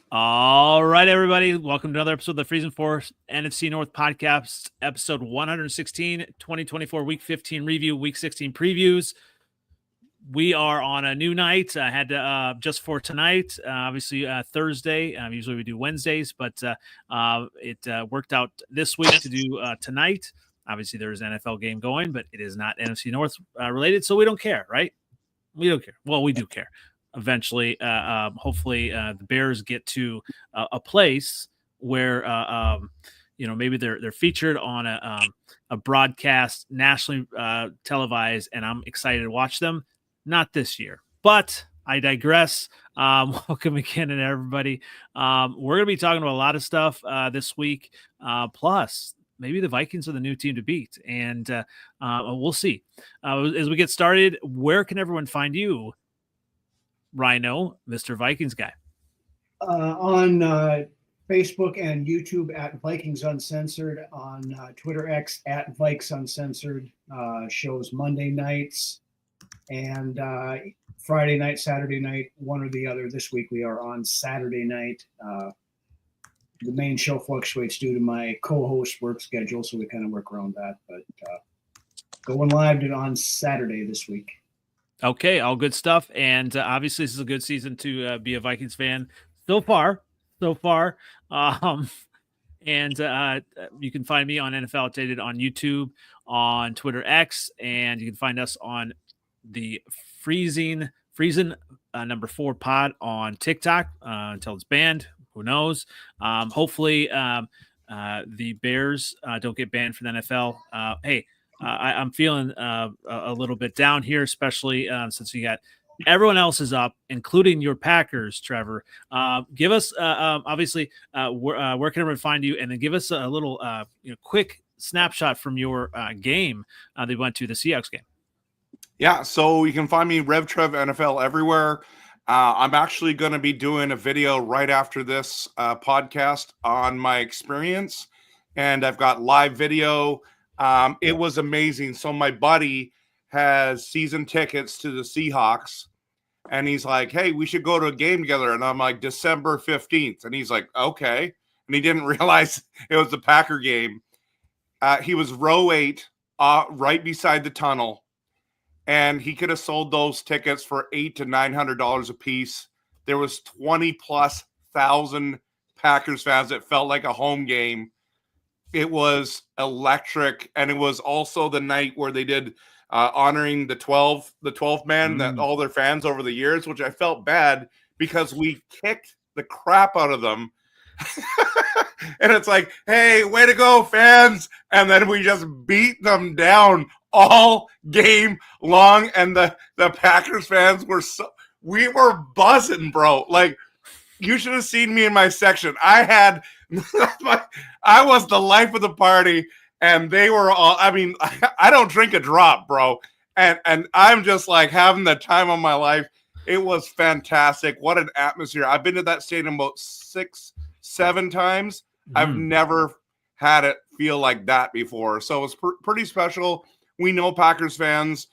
All right, everybody. Welcome to another episode of the Freezin NFC North Podcast, episode 116, 2024, Week 15 review, Week 16 previews. We are on a new night. I had to, just for tonight, obviously Thursday. Usually we do Wednesdays, but it worked out this week to do tonight. Obviously, there's an NFL game going, but it is not NFC North related, so we don't care, right? We don't care. Well, we do care. Eventually, hopefully, the Bears get to a place where maybe they're featured on a broadcast, nationally televised, and I'm excited to watch them. Not this year, but I digress. Welcome again, and everybody. We're going to be talking about a lot of stuff this week. Plus, maybe the Vikings are the new team to beat, and we'll see. As we get started, where can everyone find you, Rhino, Mr. Vikings guy? On Facebook and YouTube at Vikings Uncensored, on Twitter X at Vikes Uncensored, shows Monday nights and Friday night, Saturday night, one or the other. This week we are on Saturday night. The main show fluctuates due to my co-host work schedule, so we kind of work around that. But going live on Saturday this week. Okay, all good stuff. And obviously, this is a good season to be a Vikings fan so far. And you can find me on NFLOutdated on YouTube, on Twitter X, and you can find us on the Freezin number 4 pod on TikTok until it's banned. Who knows? Hopefully, the Bears don't get banned from the NFL. I'm feeling a little bit down here, especially since you got everyone else is up, including your Packers, Trevor. Give us, obviously, where can everyone find you? And then give us a little quick snapshot from your game they went to, the Seahawks game. Yeah, so you can find me RevTrevNFL everywhere. I'm actually going to be doing a video right after this podcast on my experience, and I've got live video. It was amazing. So my buddy has season tickets to the Seahawks, and he's like, hey, we should go to a game together. And I'm like, December 15th. And he's like, okay. And he didn't realize it was the Packer game. He was row 8, right beside the tunnel. And he could have sold those tickets for $800 to $900 a piece. There was 20,000+ Packers fans. It felt like a home game. It was electric, and it was also the night where they did honoring the 12th man, that all their fans over the years, which I felt bad because we kicked the crap out of them. And it's like, hey, way to go, fans. And then we just beat them down all game long. And the Packers fans we were buzzing, bro. Like, you should have seen me in my section. I was the life of the party, and they were all, I don't drink a drop, bro. And I'm just like having the time of my life. It was fantastic. What an atmosphere. I've been to that stadium about 6-7 times. I've never had it feel like that before. So it's pretty special. We know Packers fans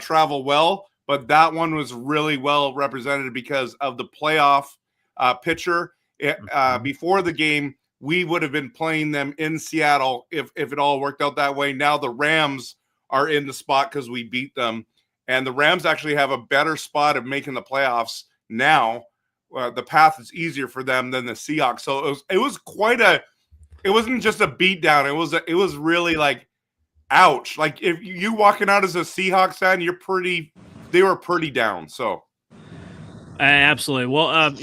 travel well, but that one was really well represented because of the playoff picture. Before the game, we would have been playing them in Seattle if it all worked out that way. Now the Rams are in the spot because we beat them. And the Rams actually have a better spot of making the playoffs now. The path is easier for them than the Seahawks. So it was quite it wasn't just a beat down. It was really like, ouch. Like, if you walking out as a Seahawks fan, they were pretty down. So. Absolutely. Well,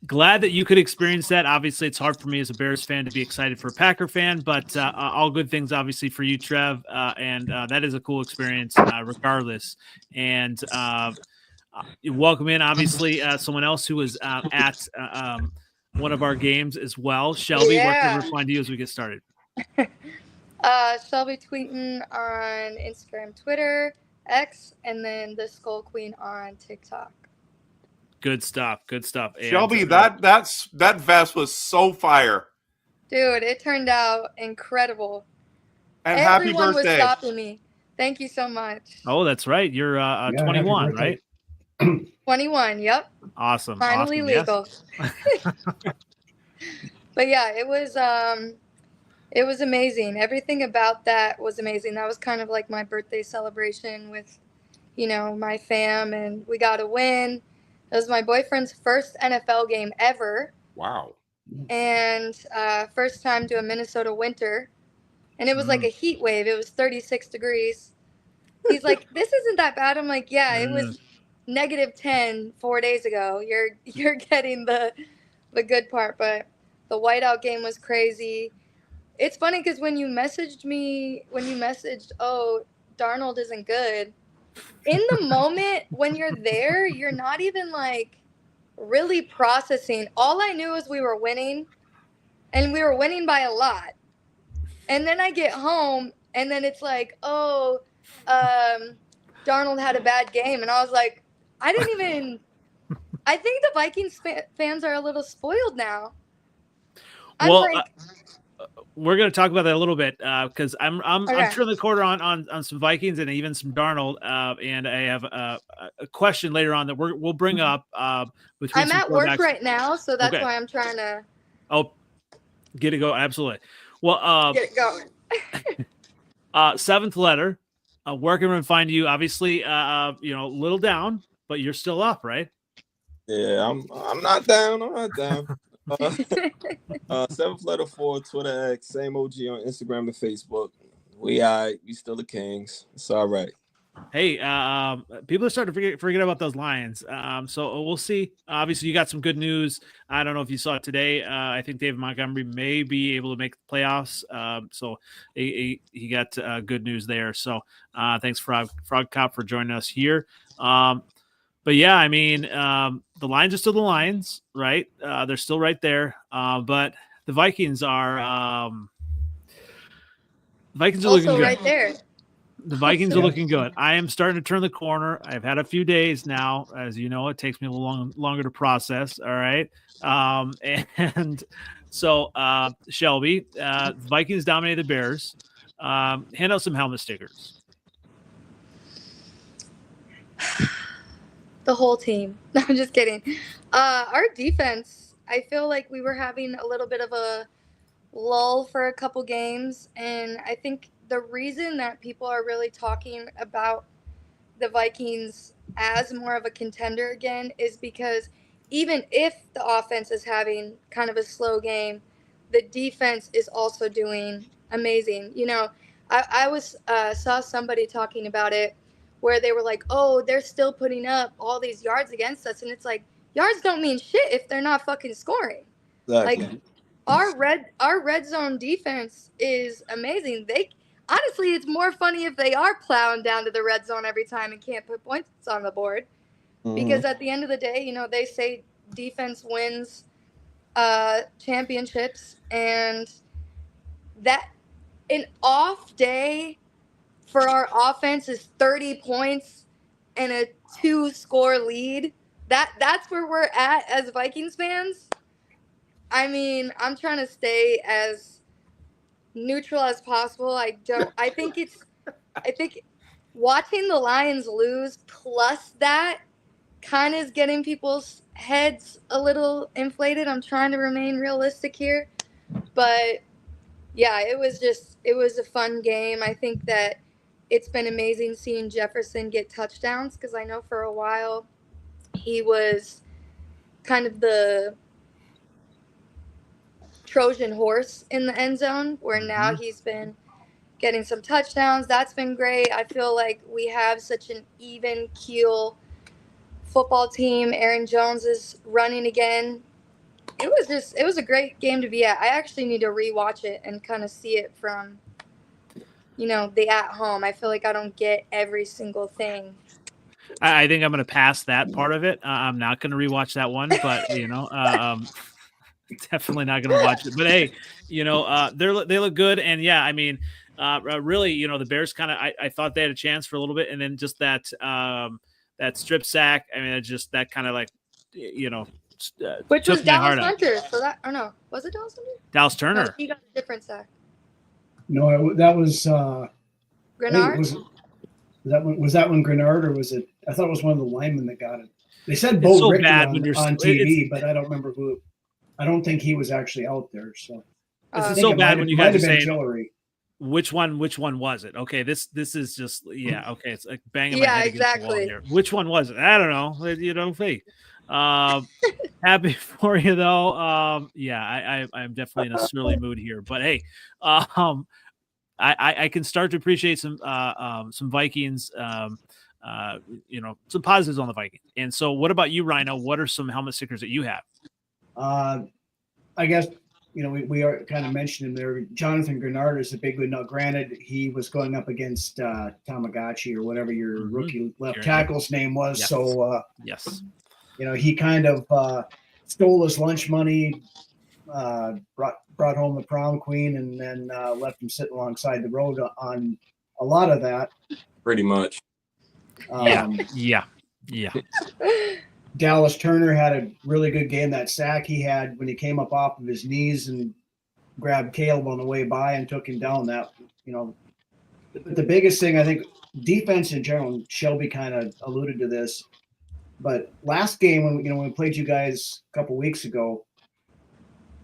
glad that you could experience that. Obviously, it's hard for me as a Bears fan to be excited for a Packer fan, but all good things, obviously, for you, Trev. And that is a cool experience regardless. And welcome in, obviously, someone else who was at one of our games as well. Shelby, where can we find you as we get started? Shelby Tweten on Instagram, Twitter, X, and then the Skull Queen on TikTok. Good stuff. Good stuff. Shelby, that vest was so fire. Dude, it turned out incredible. And Everyone happy birthday. was stopping me. Thank you so much. Oh, that's right. You're 21, right? 21. Yep. Awesome. Finally legal. Yes. But yeah, it was amazing. Everything about that was amazing. That was kind of like my birthday celebration with, my fam, and we got a win. It was my boyfriend's first NFL game ever. Wow. And first time to a Minnesota winter. And it was like a heat wave. It was 36 degrees. He's like, this isn't that bad. I'm like, yeah, it was -10 4 days ago. You're getting the good part. But the whiteout game was crazy. It's funny because when you messaged, oh, Darnold isn't good. In the moment when you're there, you're not even like really processing. All I knew is we were winning, and we were winning by a lot. And then I get home, and then it's like, oh, Darnold had a bad game. And I was like, I think the Vikings fans are a little spoiled now. We're going to talk about that a little bit because I'm turning the corner on some Vikings and even some Darnold, and I have a question later on that we'll bring up. I'm at work right now, so that's why I'm trying to. Oh, get it going! Absolutely. Well, get it going. Seventh letter. Where can we find you? Obviously, a little down, but you're still up, right? Yeah, I'm not down. I'm not down. 7th letter 4, Twitter X, same OG on Instagram and Facebook. We still the Kings. It's all right. Hey, people are starting to forget about those Lions. So we'll see. Obviously, you got some good news. I don't know if you saw it today. I think David Montgomery may be able to make the playoffs. So he got good news there. So thanks, Frog Cop, for joining us here. But yeah, I mean, the Lions are still the Lions, right? They're still right there. But the Vikings are looking good. Right there. The Vikings are looking good. I am starting to turn the corner. I've had a few days now. As you know, it takes me a little longer to process. All right. And so, Shelby, the Vikings dominated the Bears. Hand out some helmet stickers. The whole team. No, I'm just kidding. Our defense, I feel like we were having a little bit of a lull for a couple games, and I think the reason that people are really talking about the Vikings as more of a contender again is because even if the offense is having kind of a slow game, the defense is also doing amazing. I saw somebody talking about it where they were like, oh, they're still putting up all these yards against us. And it's like, yards don't mean shit if they're not fucking scoring. Exactly. Like, our red zone defense is amazing. Honestly, it's more funny if they are plowing down to the red zone every time and can't put points on the board. Mm-hmm. Because at the end of the day, they say defense wins championships. And that an off day for our offense is 30 points and a 2-score lead. That's where we're at as Vikings fans. I mean, I'm trying to stay as neutral as possible. I think watching the Lions lose plus that kind of is getting people's heads a little inflated. I'm trying to remain realistic here. But yeah, it was a fun game. I think that it's been amazing seeing Jefferson get touchdowns because I know for a while he was kind of the Trojan horse in the end zone, where now he's been getting some touchdowns. That's been great. I feel like we have such an even keel football team. Aaron Jones is running again. It was a great game to be at. I actually need to rewatch it and kind of see it from, the at home. I feel like I don't get every single thing. I think I'm going to pass that part of it. I'm not going to rewatch that one, but definitely not going to watch it. But hey, they look good, and yeah, I mean, really, the Bears kind of, I thought they had a chance for a little bit, and then just that strip sack. I mean, it's just that kind of like, which was Dallas Hunter. So that, or no, was it Dallas Hunter? Dallas Turner. No, he got a different sack. No, that was Grenard. Was that one Grenard, or was it? I thought it was one of the linemen that got it. They said it's Bo so Richter bad when you're on TV, but I don't remember who. I don't think he was actually out there. So it's so bad when you guys are saying Tillery. which one was it? Okay, this is just okay. It's like banging my Yeah, head against the wall exactly. here. Which one was it? I don't know. You know, hey. Happy for you though. I'm definitely in a surly mood here, but hey, I can start to appreciate some Vikings, some positives on the Vikings. And so, what about you, Rhino? What are some helmet stickers that you have? I guess we are kind of mentioning there. Jonathan Grenard is a big one. Now, granted, he was going up against Tamagotchi or whatever your rookie left tackle's name was. Yes. So yes, he kind of stole his lunch money, brought home the prom queen, and then left him sitting alongside the road on a lot of that. Pretty much. Yeah. Dallas Turner had a really good game. That sack he had when he came up off of his knees and grabbed Caleb on the way by and took him down. That the biggest thing, I think, defense in general. Shelby kind of alluded to this, but last game when we played you guys a couple weeks ago,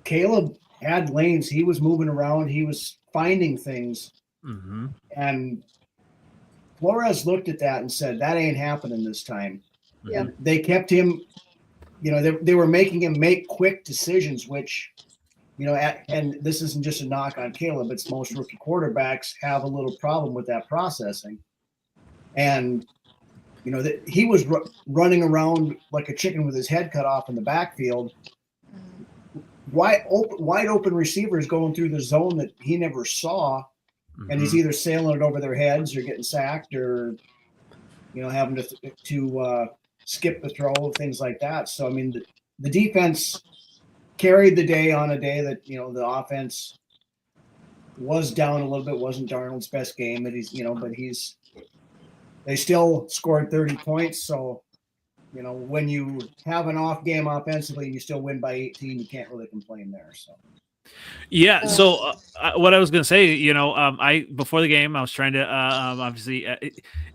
Caleb had lanes. He was moving around. He was finding things, and Flores looked at that and said, "That ain't happening this time." Yeah. They kept him, they were making him make quick decisions, which, and this isn't just a knock on Caleb, it's most rookie quarterbacks have a little problem with that processing. And, he was running around like a chicken with his head cut off in the backfield. Wide open receivers going through the zone that he never saw. And he's either sailing it over their heads or getting sacked or, having to skip the throw, things like that. So, I mean, the defense carried the day on a day that, the offense was down a little bit. Wasn't Darnold's best game that they still scored 30 points. So, when you have an off game offensively and you still win by 18, you can't really complain there. So. Yeah. So what I was going to say, I before the game, I was trying to obviously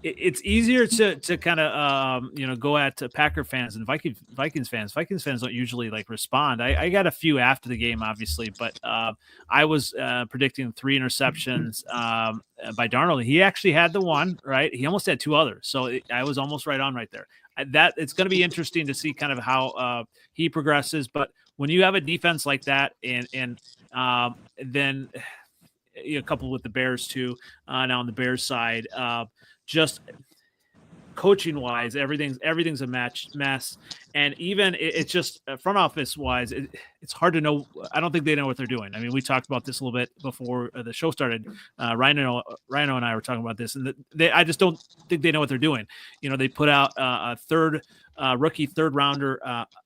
it's easier to kind of go at Packer fans and Vikings fans. Vikings fans don't usually respond. I got a few after the game, obviously, but I was predicting 3 interceptions by Darnold. He actually had the one, right? He almost had 2 others, so I was almost right on right there. That it's going to be interesting to see kind of how he progresses, but when you have a defense like that, and then coupled with the Bears too, now on the Bears side, just coaching wise, everything's a mess, and even it's just front office wise, it's hard to know. I don't think they know what they're doing. I mean, we talked about this a little bit before the show started. Rhino and I were talking about this, and I just don't think they know what they're doing. They put out a rookie third rounder,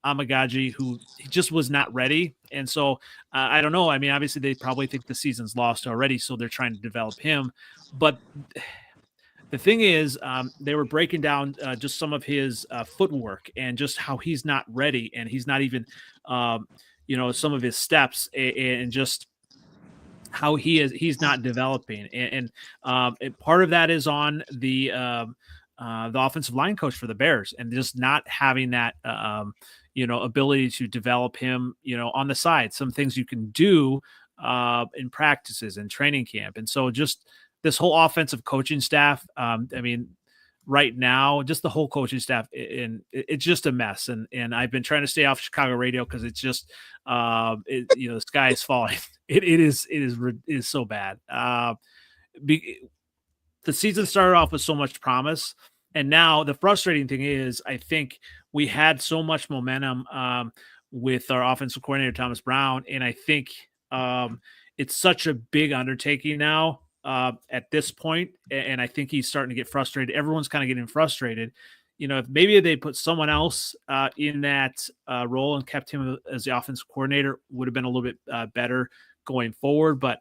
Amagaji, who just was not ready. And so I don't know. I mean, obviously they probably think the season's lost already, so they're trying to develop him. But the thing is, they were breaking down just some of his footwork and just how he's not ready, and he's not even, some of his steps and just how he's not developing. And part of that is on the offensive line coach for the Bears, and just not having that, ability to develop him, on the side. Some things you can do in practices and training camp. And so just this whole offensive coaching staff, I mean, right now, just the whole coaching staff, it's just a mess. And I've been trying to stay off Chicago radio because it's just, the sky is falling. It is so bad. The season started off with so much promise, and now the frustrating thing is, I think we had so much momentum with our offensive coordinator Thomas Brown, and I think it's such a big undertaking now at this point, and I think he's starting to get frustrated. Everyone's kind of getting frustrated. If maybe they put someone else in that role and kept him as the offensive coordinator, would have been a little bit better going forward, but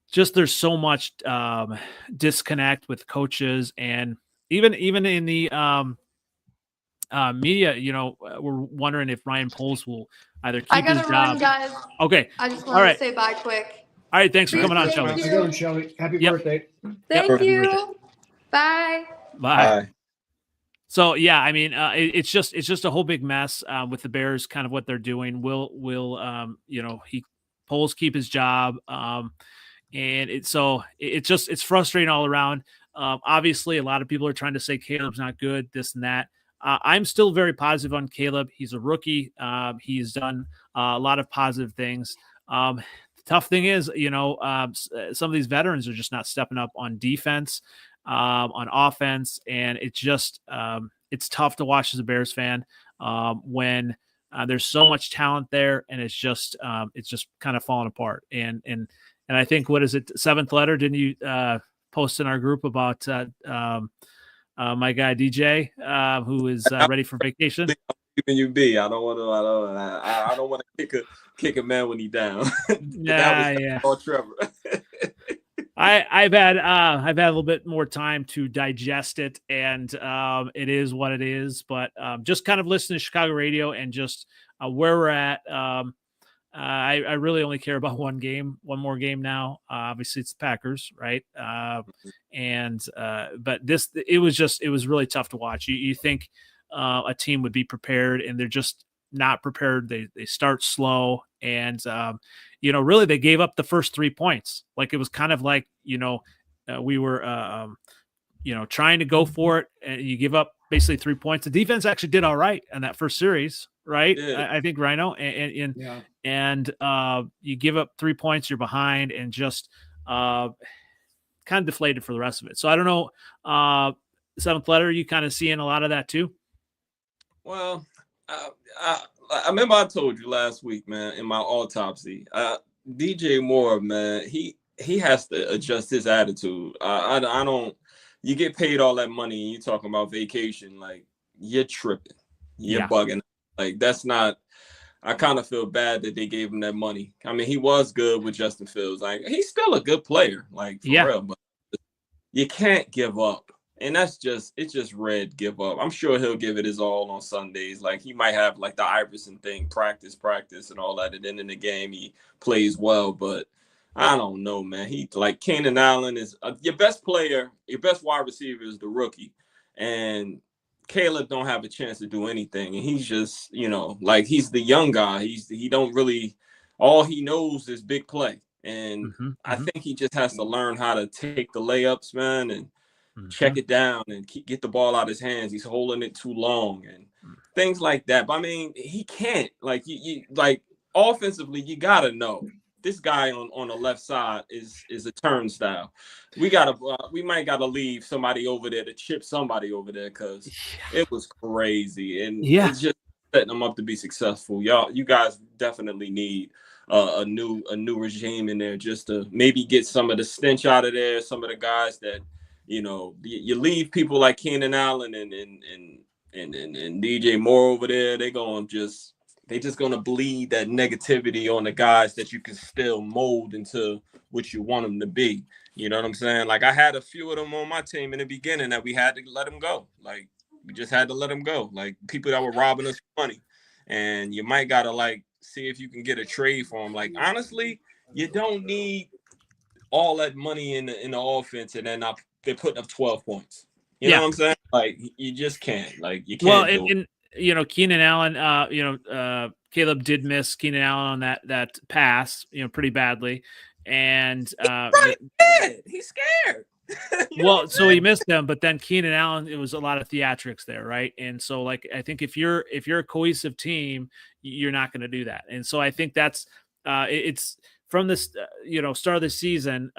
just there's so much disconnect with coaches, and even in the media, we're wondering if Ryan Poles will either keep his job. Run, guys. Okay. I just want to say bye quick. All right. Thanks for coming on, Shelby. How's it going, Shelby? Happy birthday. Thank you. Birthday. Bye. Bye. So yeah, I mean, it's just a whole big mess with the Bears, kind of what they're doing. Will Poles keep his job? And it's frustrating all around. Obviously, a lot of people are trying to say Caleb's not good, this and that. I'm still very positive on Caleb. He's a rookie. He's done a lot of positive things. The tough thing is, some of these veterans are just not stepping up on defense, on offense, and it's tough to watch as a Bears fan when there's so much talent there, and it's just kind of falling apart. And I think, what is it, seventh letter? Didn't you post in our group about my guy DJ, who is ready for vacation? You be. I don't want to kick a man when he's down. Yeah. Trevor. I've had a little bit more time to digest it, and it is what it is. But just kind of listening to Chicago radio and just where we're at. I really only care about one more game now. Obviously, it's the Packers, right? But it was really tough to watch. You think a team would be prepared, and they're just not prepared. They start slow, and really they gave up the first 3 points. Like, it was kind of like, we were trying to go for it, and you give up basically 3 points. The defense actually did all right in that first series, right? Yeah. I think Rhino and you give up 3 points, you're behind, and just kind of deflated for the rest of it. So I don't know, seventh letter, you kind of seeing a lot of that too? Well, I remember I told you last week, man, in my autopsy, DJ Moore, man, he has to adjust his attitude. I don't. You get paid all that money and you talking about vacation, like, you're tripping, you're bugging. Like, that's not. I kind of feel bad that they gave him that money. I mean, he was good with Justin Fields. Like, he's still a good player, like, for real. But you can't give up. And it's just red give up. I'm sure he'll give it his all on Sundays. Like, he might have like the Iverson thing, practice and all that. And then in the game, he plays well. But I don't know, man. He, like, Keenan Allen is your best player. Your best wide receiver is the rookie. And Caleb don't have a chance to do anything. And he's just, like, he's the young guy. He don't really, all he knows is big play. And I think he just has to learn how to take the layups, man, and check it down and get the ball out of his hands. He's holding it too long and things like that. But I mean, he can't, like, you like, offensively, you gotta know this guy on the left side is a turnstile. We might gotta leave somebody over there to chip somebody over there, because it was crazy, and it's just setting them up to be successful. You guys definitely need a new regime in there, just to maybe get some of the stench out of there. Some of the guys that, you leave people like Keenan Allen and DJ Moore over there, they just gonna bleed that negativity on the guys that you can still mold into what you want them to be. You know what I'm saying? Like, I had a few of them on my team in the beginning that we had to let them go. Like, we just had to let them go. Like, people that were robbing us money, and you might gotta, like, see if you can get a trade for them. Like, honestly, you don't need all that money in the offense, and then they're putting up 12 points. You know what I'm saying? Like, you just can't. Like, you can't. Keenan Allen, Caleb did miss Keenan Allen on that pass, pretty badly. And he's scared. So he missed them, but then Keenan Allen, it was a lot of theatrics there, right? And so, like, I think if you're a cohesive team, you're not going to do that. And so I think that's it's from this start of the season,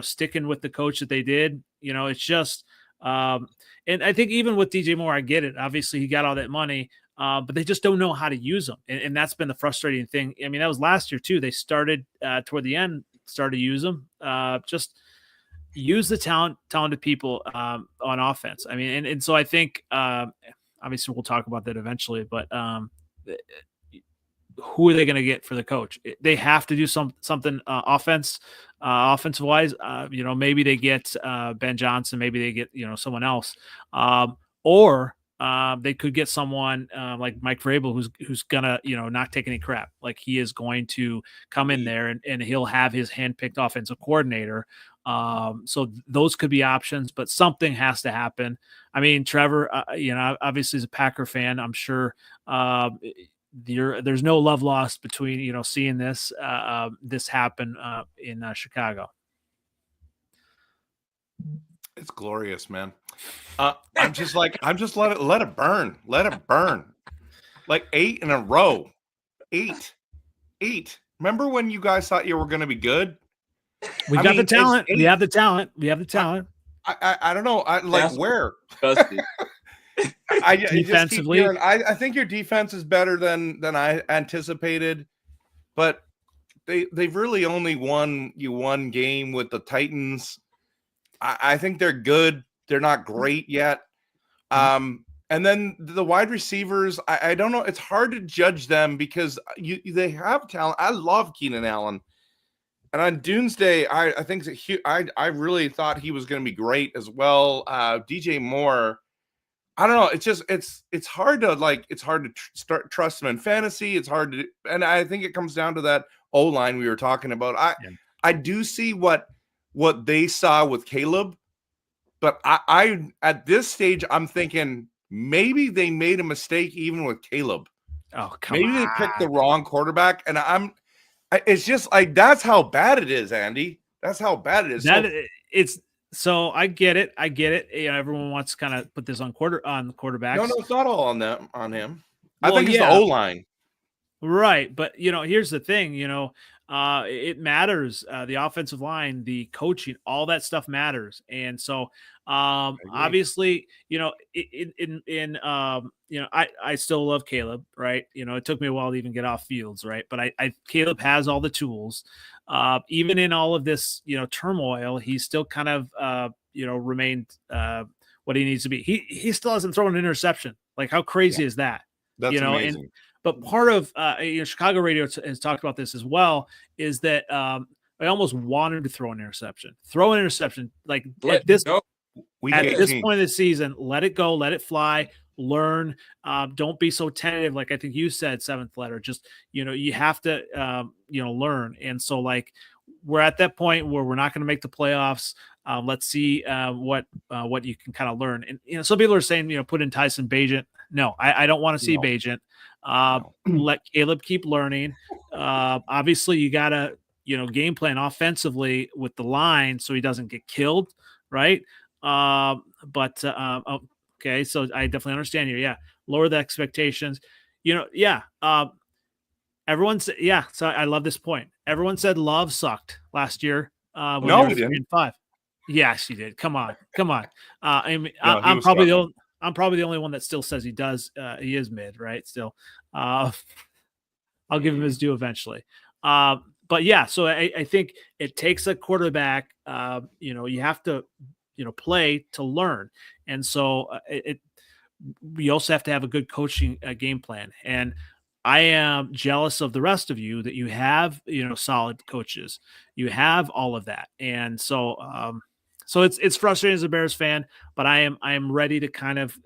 sticking with the coach that they did. It's just and I think even with DJ Moore, I get it. Obviously, he got all that money, but they just don't know how to use them, and that's been the frustrating thing. I mean, that was last year too. They started toward the end, started to use them. Just use the talented people on offense. I mean, and so I think obviously we'll talk about that eventually, but who are they going to get for the coach? They have to do something offensive wise. Maybe they get Ben Johnson, maybe they get someone else, or they could get someone like Mike Vrabel, who's gonna not take any crap. Like, he is going to come in there and he'll have his handpicked offensive coordinator So those could be options, but something has to happen. I mean, Trevor, obviously is a Packer fan. I'm sure there's no love lost between, seeing this happen in Chicago. It's glorious, man. I'm just let it burn. Let it burn. Like 8 in a row. 8. Remember when you guys thought you were going to be good? We have the talent. We have the talent. I don't know. Where? Defensively, I think your defense is better than I anticipated, but they've really only won one game with the Titans. I think they're good. They're not great yet. And then the wide receivers, I don't know. It's hard to judge them because they have talent. I love Keenan Allen. And on Doomsday, I think I really thought he was going to be great as well. DJ Moore, I don't know. It's hard to trust him in fantasy. It's hard to, and I think it comes down to that O-line we were talking about. I do see what they saw with Caleb, but I at this stage I'm thinking maybe they made a mistake even with Caleb. Oh, come on. Maybe they picked the wrong quarterback, and it's just like that's how bad it is, Andy. That's how bad it is. So I get it. Everyone wants to kind of put this on quarterbacks. No, it's not all on him. I think it's the O-line. Right. But, here's the thing, it matters. The offensive line, the coaching, all that stuff matters. And so, obviously, I still love Caleb, right? It took me a while to even get off fields, right? But Caleb has all the tools. Even in all of this, turmoil, he's still kind of, remained what he needs to be. He still hasn't thrown an interception. Like, how crazy is that? That's amazing. But part of Chicago radio has talked about this as well, is that I almost wanted to throw an interception. Like at this point of the season, let it go, let it fly, learn. Don't be so tentative. Like I think you said, seventh letter. Just you have to learn. And so like we're at that point where we're not going to make the playoffs. Let's see what you can kind of learn. And some people are saying put in Tyson Bagent. No, I don't want to see Bagent. Let Caleb keep learning. Obviously you gotta game plan offensively with the line so he doesn't get killed, right? Okay, so I definitely understand you. Lower the expectations. Everyone said, so I love this point. Everyone said Love sucked last year. No, he didn't. 5. Yes, he did. Come on. I'm probably the only one that still says he does. He is mid, right? Still, I'll give him his due eventually. But yeah, so I think it takes a quarterback. You have to, play to learn, and so we also have to have a good coaching game plan. And I am jealous of the rest of you that you have, solid coaches. You have all of that, and so. So it's frustrating as a Bears fan, but I am ready to kind of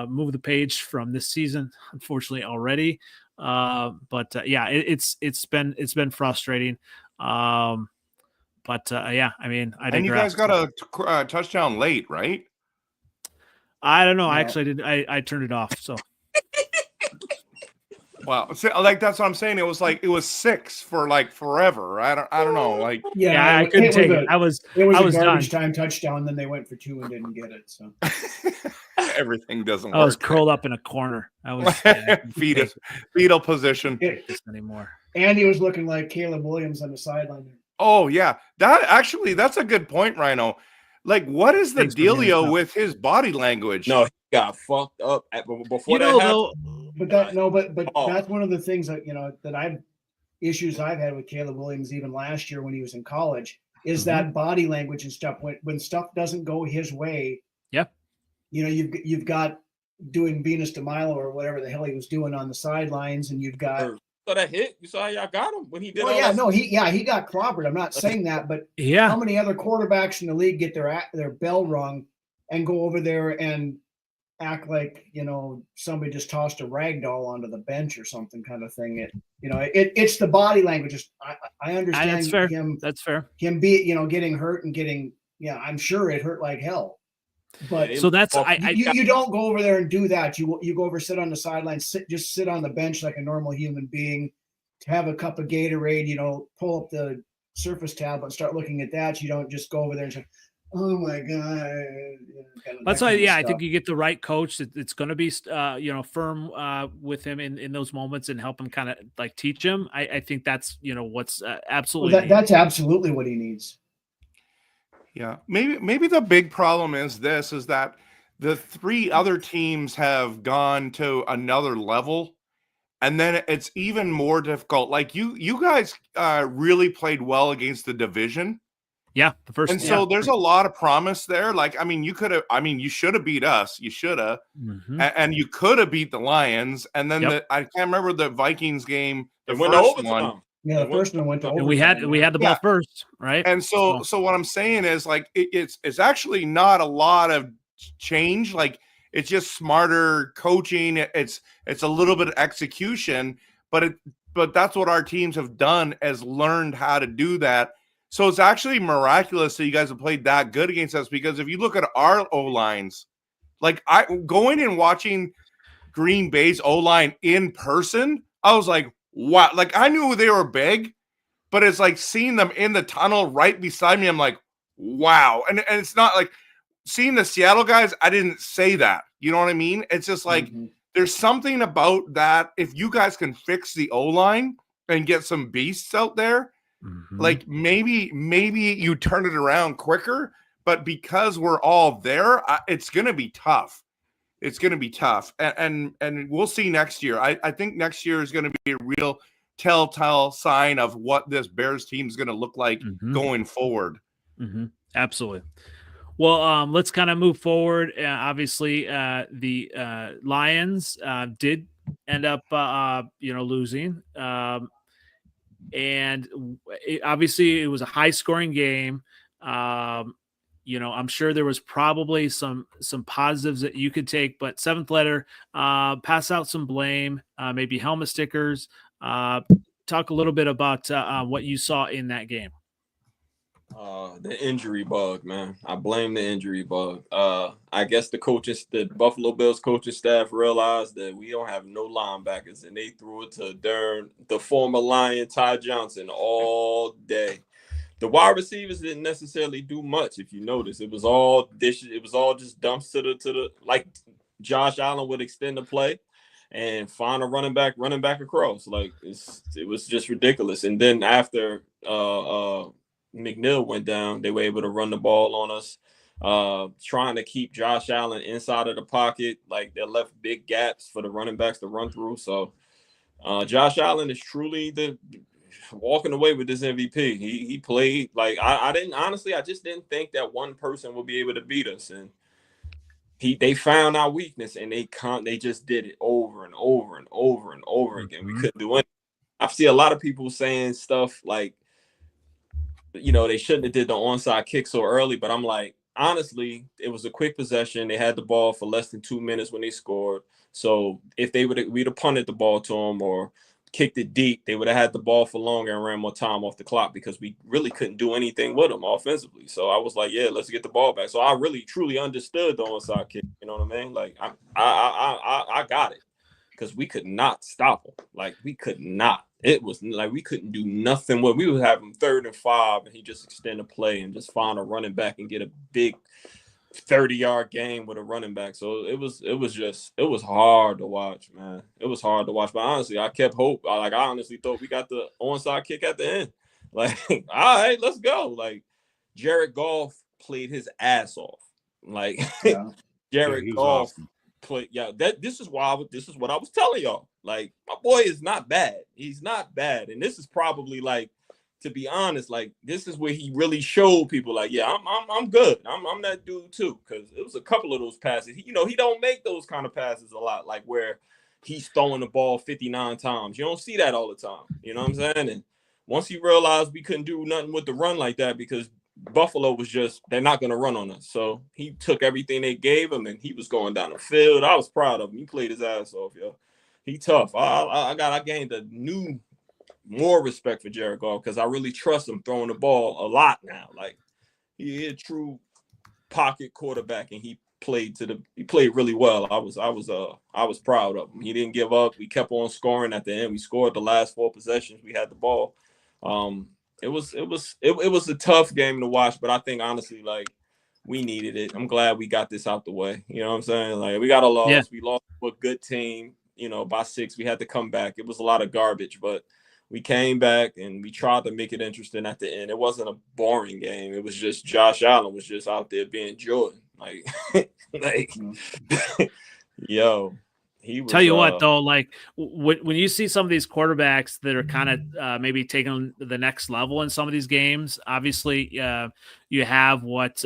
move the page from this season, unfortunately already. It's been frustrating. I mean, I digress. And you guys got a touchdown late, right? I don't know. I actually did. I turned it off. So. Wow, like that's what I'm saying. It was 6 for like forever. I don't know. Like I couldn't take it. I was a done. garbage time touchdown. Then they went for 2 and didn't get it. So everything doesn't work. I was curled up in a corner. I was fetal position. Just anymore. Andy was looking like Caleb Williams on the sideline. Oh yeah, that's a good point, Rhino. Like, what is the dealio with his body language? No, he got fucked up before that happened. But that's one of the things that that issues I've had with Caleb Williams even last year when he was in college is that body language and stuff. When stuff doesn't go his way, you've got doing Venus de Milo or whatever the hell he was doing on the sidelines, and you've got that hit. You saw y'all got him when he did. He got clobbered. I'm not saying that, but how many other quarterbacks in the league get their bell rung and go over there and act like, somebody just tossed a rag doll onto the bench or something kind of thing. It's the body language. I understand That's fair. him. That's fair. Him getting hurt and I'm sure it hurt like hell. But so that's you don't go over there and do that. You go over, sit on the sideline, sit on the bench like a normal human being, to have a cup of Gatorade, pull up the Surface tab and start looking at that. You don't just go over there and say, oh my God. That's why, I think you get the right coach. It's going to be, firm with him in those moments and help him kind of like teach him. I think that's, what's absolutely. That's absolutely what he needs. Yeah. Maybe the big problem is that the three other teams have gone to another level, and then it's even more difficult. Like you guys really played well against the division. Yeah, the first. And so there's a lot of promise there. Like, you should have beat us. You should have, and you could have beat the Lions. And then I can't remember the Vikings game. The first one. Yeah, the first one went to overtime. We had the ball first, right? And so what I'm saying is, like, it's actually not a lot of change. Like, it's just smarter coaching. It's a little bit of execution, but that's what our teams have done, is learned how to do that. So it's actually miraculous that you guys have played that good against us, because if you look at our O-lines, like, going and watching Green Bay's O-line in person, I was like, wow. Like, I knew they were big, but it's like seeing them in the tunnel right beside me, I'm like, wow. And it's not like seeing the Seattle guys, I didn't say that. You know what I mean? It's just like there's something about that. If you guys can fix the O-line and get some beasts out there, like maybe you turn it around quicker, but because we're all there, it's going to be tough. It's going to be tough. And we'll see next year. I think next year is going to be a real telltale sign of what this Bears team is going to look like going forward. Absolutely. Well, let's kind of move forward. Obviously, the Lions did end up, losing. And obviously it was a high scoring game. I'm sure there was probably some positives that you could take, but seventh letter, pass out some blame, maybe helmet stickers. Talk a little bit about what you saw in that game. The injury bug, man. I blame the injury bug. I guess the Buffalo Bills coaching staff realized that we don't have no linebackers, and they threw it to the former Lion Ty Johnson all day. The wide receivers didn't necessarily do much. If you notice, it was all dishes. It was all just dumps to the like Josh Allen would extend the play and find a running back across. Like it was just ridiculous. And then after McNeil went down, they were able to run the ball on us, trying to keep Josh Allen inside of the pocket. Like, they left big gaps for the running backs to run through. So Josh Allen is truly walking away with this MVP. He played like I just didn't think that one person would be able to beat us, and they found our weakness, and they just did it over and over and over and over again. We couldn't do anything. I see a lot of people saying stuff like, they shouldn't have did the onside kick so early, but I'm like, honestly, it was a quick possession. They had the ball for less than 2 minutes when they scored. So if we'd have punted the ball to them or kicked it deep, they would have had the ball for longer and ran more time off the clock, because we really couldn't do anything with them offensively. So I was like, yeah, let's get the ball back. So I really truly understood the onside kick. You know what I mean? Like, I got it, because we could not stop them. Like, we could not. It was like we couldn't do nothing. We would have him 3rd and 5, and he just extend the play and just find a running back and get a big 30-yard game with a running back. So it was hard to watch, man. It was hard to watch. But honestly, I kept hope. I honestly thought we got the onside kick at the end. Like, all right, let's go. Like, Jared Goff played his ass off. Like, Jared Goff. Awesome. This is what I was telling y'all. Like, my boy is not bad. He's not bad. And this is probably, like, to be honest, like, this is where he really showed people, like, yeah, I'm good. I'm that dude too. Because it was a couple of those passes. He don't make those kind of passes a lot, like where he's throwing the ball 59 times. You don't see that all the time. You know what I'm saying? And once he realized we couldn't do nothing with the run like that, because Buffalo was just, they're not going to run on us. So he took everything they gave him and he was going down the field. I was proud of him. He played his ass off, yo. He tough. I gained a more respect for Jared Goff because I really trust him throwing the ball a lot now. Like, he is a true pocket quarterback, and he played really well. I was proud of him. He didn't give up. We kept on scoring at the end. We scored the last 4 possessions. We had the ball. It was a tough game to watch, but I think honestly, like, we needed it. I'm glad we got this out the way. You know what I'm saying? Like, we got a loss. Yeah. We lost to a good team, by 6. We had to come back. It was a lot of garbage, but we came back and we tried to make it interesting at the end. It wasn't a boring game. It was just Josh Allen was just out there being Jordan. Like, yo. He was, tell you what, though, like when you see some of these quarterbacks that are kind of maybe taking the next level in some of these games, obviously you have what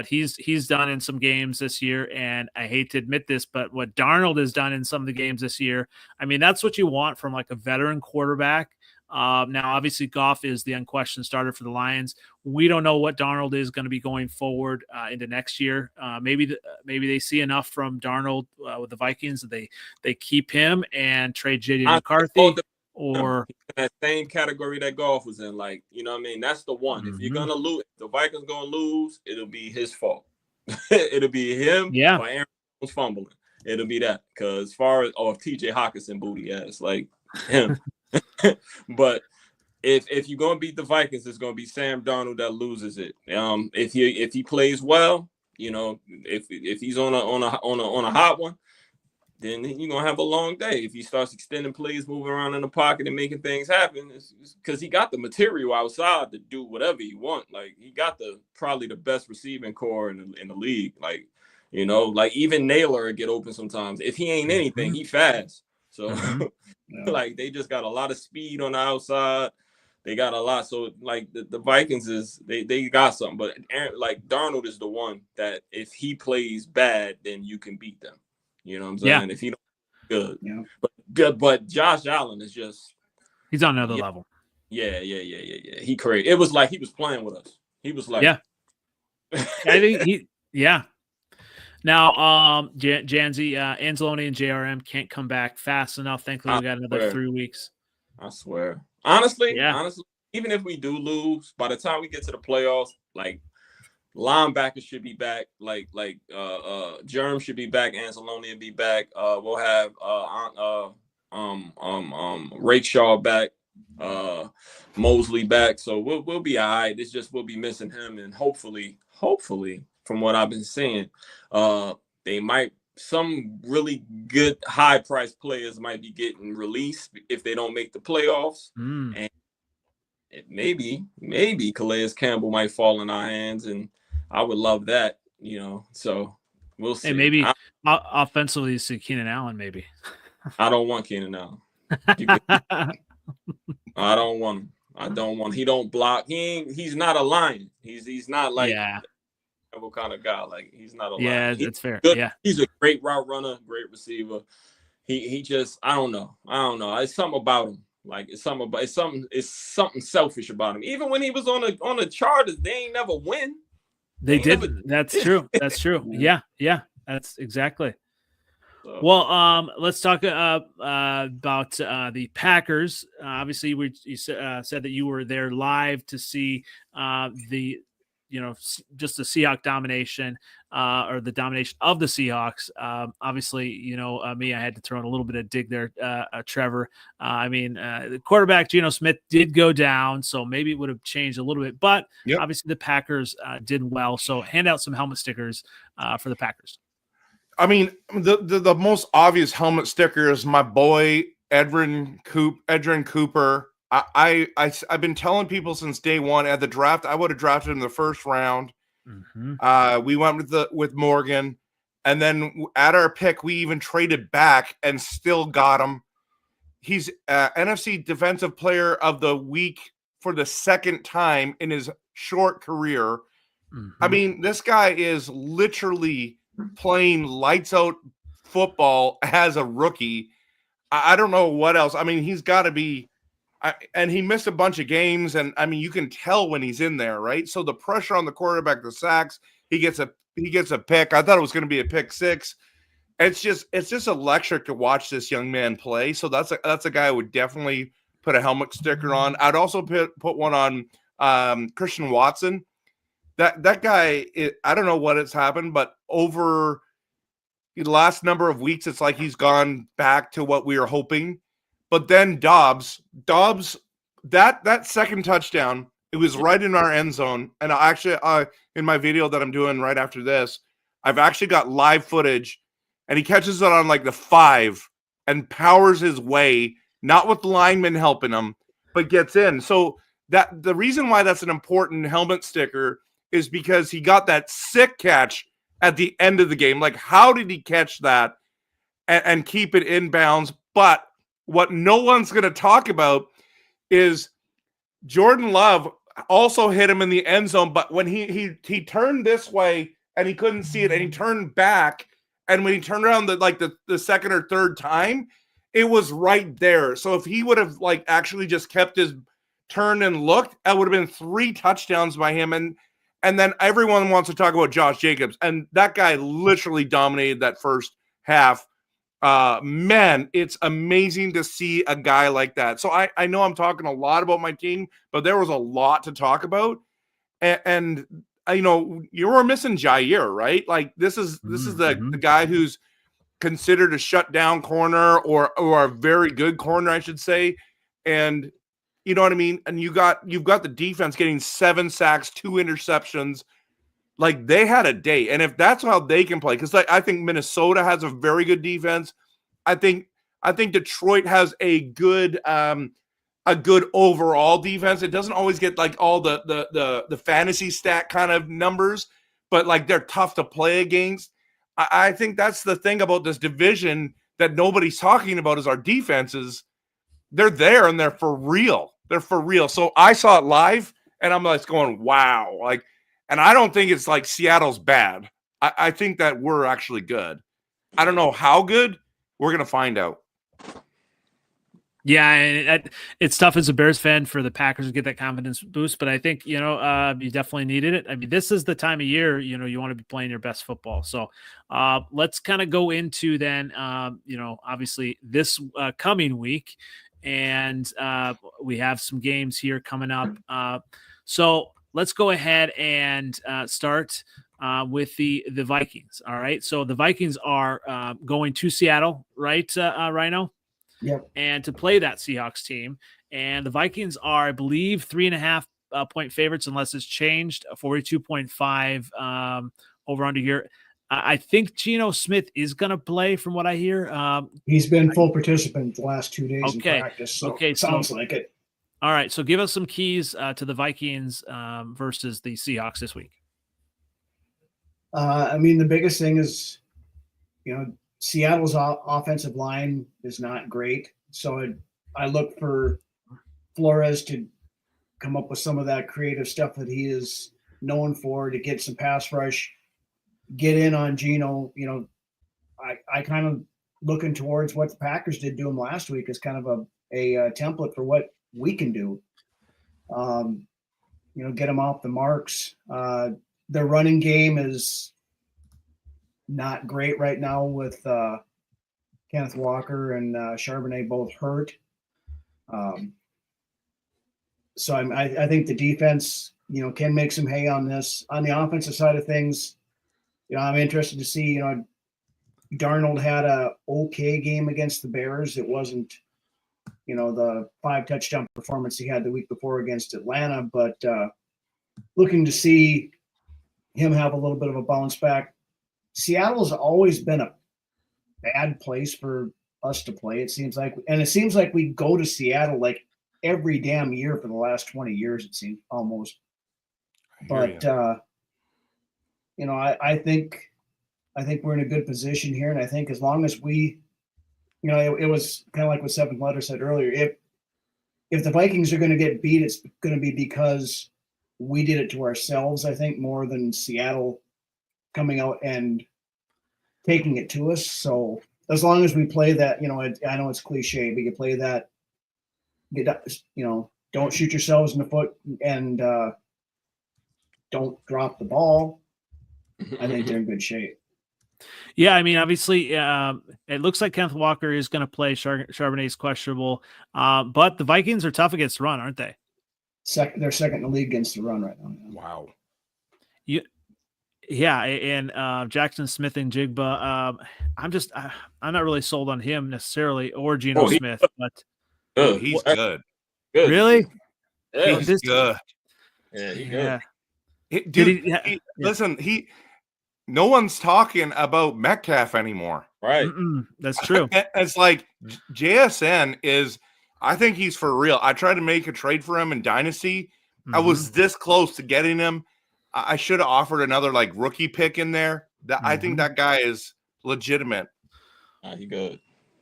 he's done in some games this year, and I hate to admit this, but what Darnold has done in some of the games this year, I mean, that's what you want from like a veteran quarterback. Now, obviously, Goff is the unquestioned starter for the Lions. We don't know what Darnold is going to be going forward into next year. Maybe they see enough from Darnold with the Vikings that they keep him and trade J.D. McCarthy. Or that same category that Goff was in, like, you know what I mean? That's the one. If you're gonna lose, the Vikings gonna lose, it'll be his fault. It'll be him. Yeah. By Aaron was fumbling. It'll be that, because as far as if T.J. Hockenson booty ass, like him. But if you're gonna beat the Vikings, it's gonna be Sam Darnold that loses it. If he plays well, if he's on a hot one, then you're gonna have a long day. If he starts extending plays, moving around in the pocket and making things happen, it's because he got the material outside to do whatever he want. Like, he got probably the best receiving core in the league. Like, like even Naylor will get open sometimes. If he ain't anything, he fast. So like, they just got a lot of speed on the outside. They got a lot. So like the Vikings they got something, but like Darnold is the one that if he plays bad, then you can beat them. You know what I'm saying? Yeah. If he don't good. Yeah. But Josh Allen is just, he's on another level. Yeah. He crazy. It was like he was playing with us. He was like, yeah. I think Now, Janzi, Anzalone and JRM can't come back fast enough. Thankfully, we got another 3 weeks. I swear. Honestly, even if we do lose, by the time we get to the playoffs, like, linebackers should be back. Like Germ should be back. Anzalone will be back. We'll have Rakeshaw back. Mosley back. So we'll be all right. It's just we'll be missing him, and hopefully, from what I've been seeing, some really good high price players might be getting released if they don't make the playoffs. And maybe Calais Campbell might fall in our hands, and I would love that, so we'll see. And maybe offensively, see Keenan Allen, maybe. I don't want Keenan Allen. I don't want him. He don't block. He's not a lion. He's not like kind of guy. Like, he's not a lion. Yeah, that's fair. Good. Yeah. He's a great route runner, great receiver. He just, I don't know. It's something about him. Like, it's something selfish about him. Even when he was on the Chargers, they ain't never win. They did. That's true. That's true. Yeah. That's exactly. So. Well, let's talk about the Packers. Obviously, you said that you were there live to see just the Seahawks domination, or the domination of the Seahawks. Obviously, me, I had to throw in a little bit of dig there, Trevor. The quarterback, Geno Smith, did go down, so maybe it would have changed a little bit. But obviously the Packers did well. So hand out some helmet stickers for the Packers. I mean, the most obvious helmet sticker is my boy, Edrin Cooper. I've been telling people since day one at the draft, I would have drafted him in the first round. We went with Morgan, and then at our pick, we even traded back and still got him. He's NFC Defensive Player of the Week for the second time in his short career. I mean, this guy is literally playing lights out football as a rookie. I don't know what else. I mean, he's got to be. and he missed a bunch of games, and I mean, you can tell when he's in there, right? So the pressure on the quarterback, the sacks, he gets a pick. I thought it was going to be a pick six. It's just electric to watch this young man play. So that's a guy I would definitely put a helmet sticker on. I'd also put one on Christian Watson. That guy, I don't know what has happened, but over the last number of weeks, it's like he's gone back to what we were hoping. But then Dobbs, that second touchdown, it was right in our end zone. And I actually, in my video that I'm doing right after this, I've actually got live footage, and he catches it on like the 5 and powers his way, not with the lineman helping him, but gets in. So that the reason why that's an important helmet sticker is because he got that sick catch at the end of the game. Like, how did he catch that and keep it in bounds? But what no one's going to talk about is Jordan Love also hit him in the end zone, but when he turned this way and he couldn't see it, and he turned back, and when he turned around the second or third time, it was right there. So if he would have like actually just kept his turn and looked, that would have been 3 touchdowns by him. And then everyone wants to talk about Josh Jacobs, and that guy literally dominated that first half. Man, it's amazing to see a guy like that. So I know I'm talking a lot about my team, but there was a lot to talk about. And you know, you were missing Jair, right? Like this is the guy who's considered a shutdown corner or a very good corner, I should say. And you know what I mean? And you've got the defense getting 7 sacks, 2 interceptions. Like, they had a day. And if that's how they can play, because I think Minnesota has a very good defense. I think Detroit has a good overall defense. It doesn't always get like all the fantasy stat kind of numbers, but like they're tough to play against. I think that's the thing about this division that nobody's talking about is our defenses. They're there and they're for real. They're for real. So I saw it live and I'm like going, wow. Like, and I don't think it's like Seattle's bad. I think that we're actually good. I don't know how good. We're going to find out. Yeah, and it's tough as a Bears fan for the Packers to get that confidence boost, but I think, you definitely needed it. I mean, this is the time of year, you want to be playing your best football. So let's kind of go into then, obviously this coming week, and we have some games here coming up. So let's go ahead and start with the Vikings. All right. So the Vikings are going to Seattle, right, Rhino? Yep. And to play that Seahawks team. And the Vikings are, I believe, 3.5 point favorites, unless it's changed, 42.5 over under here. I think Geno Smith is going to play from what I hear. He's been full participant the last 2 days Okay. in practice. So Okay. Sounds like it. All right. So give us some keys to the Vikings versus the Seahawks this week. I mean, the biggest thing is, Seattle's offensive line is not great. So I look for Flores to come up with some of that creative stuff that he is known for, to get some pass rush, get in on Geno. I kind of looking towards what the Packers did to him last week as kind of a template for what we can do. Get him off the marks. The running game is not great right now with Kenneth Walker and Charbonnet both hurt. So I think the defense, can make some hay on this. On the offensive side of things, I'm interested to see, Darnold had a okay game against the Bears. It wasn't, the 5 touchdown performance he had the week before against Atlanta, but looking to see him have a little bit of a bounce back. Seattle's always been a bad place for us to play, it seems like. And it seems like we go to Seattle like every damn year for the last 20 years, it seems, almost. But, I think we're in a good position here. And I think as long as we, it was kind of like what Seventh Letter said earlier. If the Vikings are going to get beat, it's going to be because we did it to ourselves, I think, more than Seattle coming out and taking it to us. So as long as we play that, I know it's cliche, but you play that don't shoot yourselves in the foot and don't drop the ball, I think they're in good shape. Yeah, I mean, obviously, it looks like Kenneth Walker is going to play. Charbonnet's questionable, but the Vikings are tough against the run, aren't they? They're second in the league against the run right now. Wow. Yeah, and Jackson Smith and Jigba. I'm not really sold on him necessarily, or Geno Smith, but he's good. Good. Really? Yeah, he's good. Yeah, he's good. Dude, listen, no one's talking about Metcalf anymore. Right. That's true. It's like JSN is, I think he's for real. I tried to make a trade for him in Dynasty. I was this close to getting him. I should have offered another like rookie pick in there. I think that guy is legitimate. He good.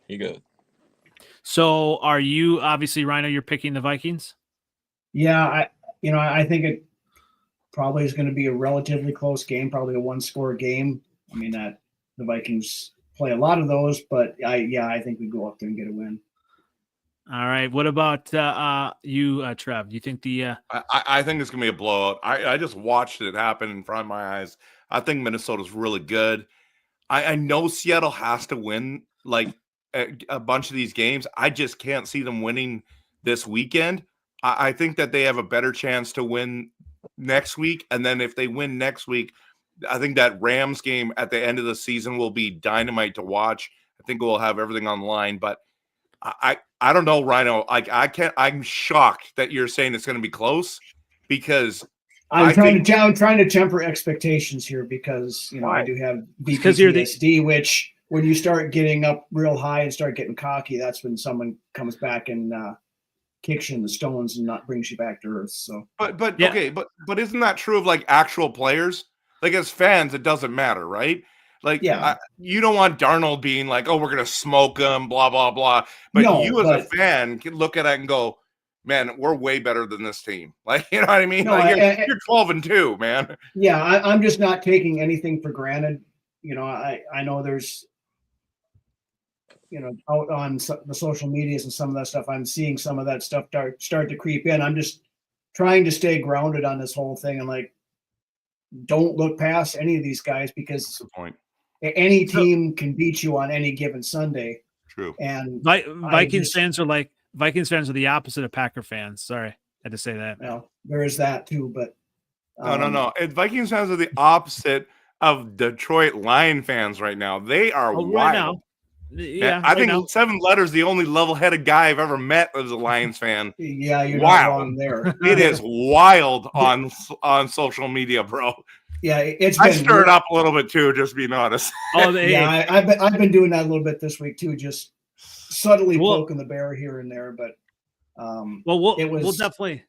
He good. So are you, obviously, Rhino, you're picking the Vikings? Yeah, I think it probably is going to be a relatively close game, probably a one-score game. I mean, that the Vikings play a lot of those, but I think we go up there and get a win. All right. What about you, Trev? Do you think the I think it's gonna be a blowout. I just watched it happen in front of my eyes. I think Minnesota's really good. I know Seattle has to win like a bunch of these games. I just can't see them winning this weekend. I think that they have a better chance to win next week. And then if they win next week, I think that Rams game at the end of the season will be dynamite to watch. I think we'll have everything online, but I don't know, Rhino. I'm shocked that you're saying it's going to be close because I'm trying to temper expectations here because I do have BPTSD, which when you start getting up real high and start getting cocky, that's when someone comes back and kicks you in the stones and not brings you back to earth. So, but isn't that true of like actual players? Like as fans, it doesn't matter, right? Like, you don't want Darnold being like, "Oh, we're gonna smoke him," blah blah blah. But a fan can look at it and go, "Man, we're way better than this team." Like, you know what I mean? No, like, you're 12-2, man. Yeah, I'm just not taking anything for granted. I know there's, out on the social medias and some of that stuff, I'm seeing some of that stuff start to creep in. I'm just trying to stay grounded on this whole thing and like, don't look past any of these guys because that's the point. Any team can beat you on any given Sunday. True. And Vikings fans are the opposite of Packer fans. Sorry, I had to say that. Well, there is that too, but no. And Vikings fans are the opposite of Detroit Lion fans right now. They are wild. Right now. Yeah, I think 7 letters the only level-headed guy I've ever met as a Lions fan. Yeah, you're not wrong there. It is wild on social media, bro. Yeah, I stir it up a little bit too, just being honest. I've been doing that a little bit this week too, just subtly poking the bear here and there. But we'll definitely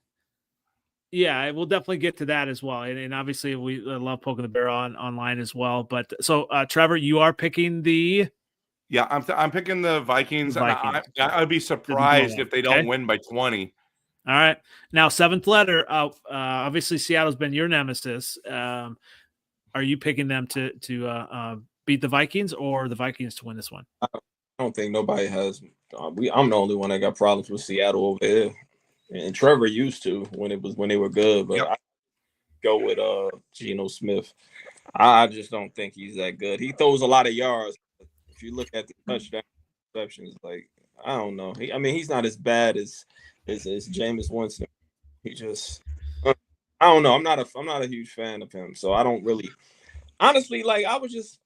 get to that as well, and obviously we love poking the bear online as well. But so, Trevor, you are picking the. Yeah, I'm picking the Vikings. I'd be surprised if they don't win by 20. All right. Now, 7th letter. Obviously, Seattle's been your nemesis. Are you picking them to beat the Vikings or the Vikings to win this one? I don't think nobody has. I'm the only one that got problems with Seattle over here, and Trevor used to when they were good. But I go with Geno Smith. I just don't think he's that good. He throws a lot of yards. If you look at the touchdown receptions, like I don't know. He's not as bad as Jameis Winston. He just, I don't know. I'm not a huge fan of him, so I don't really, honestly, like I was just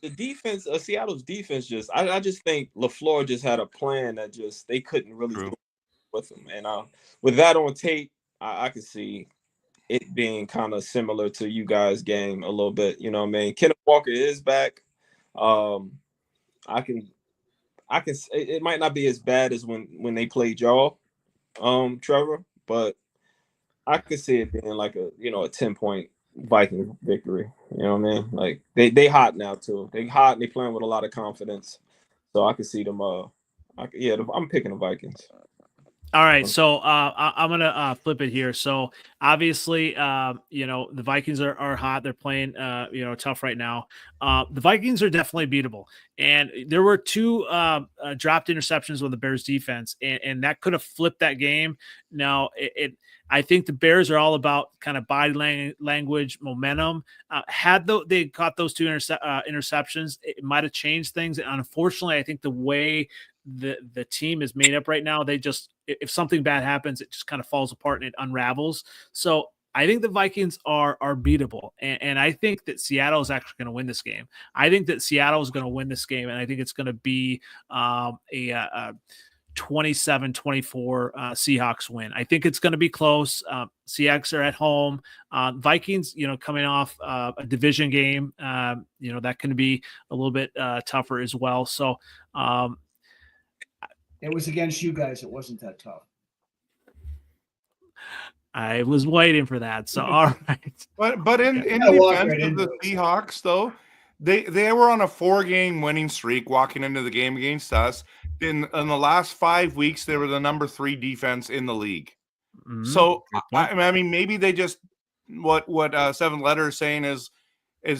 the defense, Seattle's defense. I just think LaFleur just had a plan that just they couldn't really do with him, and with that on tape, I could see it being kind of similar to you guys' game a little bit. You know what I mean? Kenneth Walker is back. It might not be as bad as when they played y'all. Trevor, but I could see it being like a 10-point Viking victory. You know what I mean? Like they hot now too. They hot and they playing with a lot of confidence. So I could see them. I'm picking the Vikings. All right, so I'm gonna flip it here. So obviously, the Vikings are hot. They're playing, tough right now. The Vikings are definitely beatable, and there were two dropped interceptions with the Bears defense, and that could have flipped that game. Now, I think the Bears are all about kind of body language, momentum. Had they caught those two interceptions, it might have changed things. And unfortunately, I think the way the team is made up right now, they just, if something bad happens, it just kind of falls apart and it unravels. So I think the Vikings are beatable, and I think that Seattle is actually going to win this game. I think that Seattle is going to win this game, and I think it's going to be a 27-24 Seahawks win. I think it's going to be close. Seahawks are at home. Vikings, coming off a division game, that can be a little bit tougher as well. So it was against you guys. It wasn't that tough. I was waiting for that. So all right. But in defense of the Seahawks, though, they were on a 4-game winning streak walking into the game against us. In the last 5 weeks, they were the number 3 defense in the league. Mm-hmm. So I mean, maybe they just what Seven Letter is saying is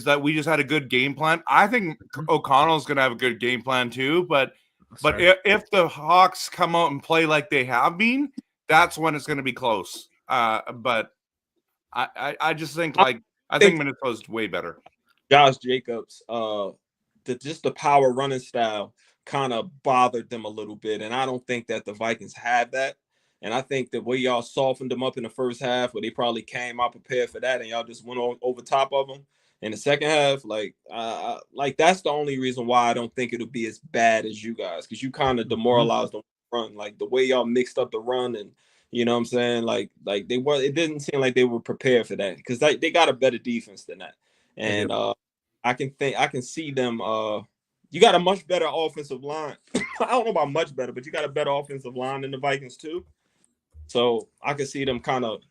that we just had a good game plan. I think O'Connell's going to have a good game plan too. But if the Hawks come out and play like they have been, that's when it's going to be close. But I just think I think Minnesota's way better. Josh Jacobs, just the power running style kind of bothered them a little bit, and I don't think that the Vikings had that. And I think the way y'all softened them up in the first half, where they probably came out prepared for that, and y'all just went over top of them in the second half. That's the only reason why I don't think it'll be as bad as you guys, because you kind of demoralized them run, like the way y'all mixed up the run, and you know what I'm saying, it didn't seem like they were prepared for that, because they got a better defense than that. And I can see them. You got a much better offensive line. I don't know about much better, but you got a better offensive line than the Vikings too. So I can see them kind of,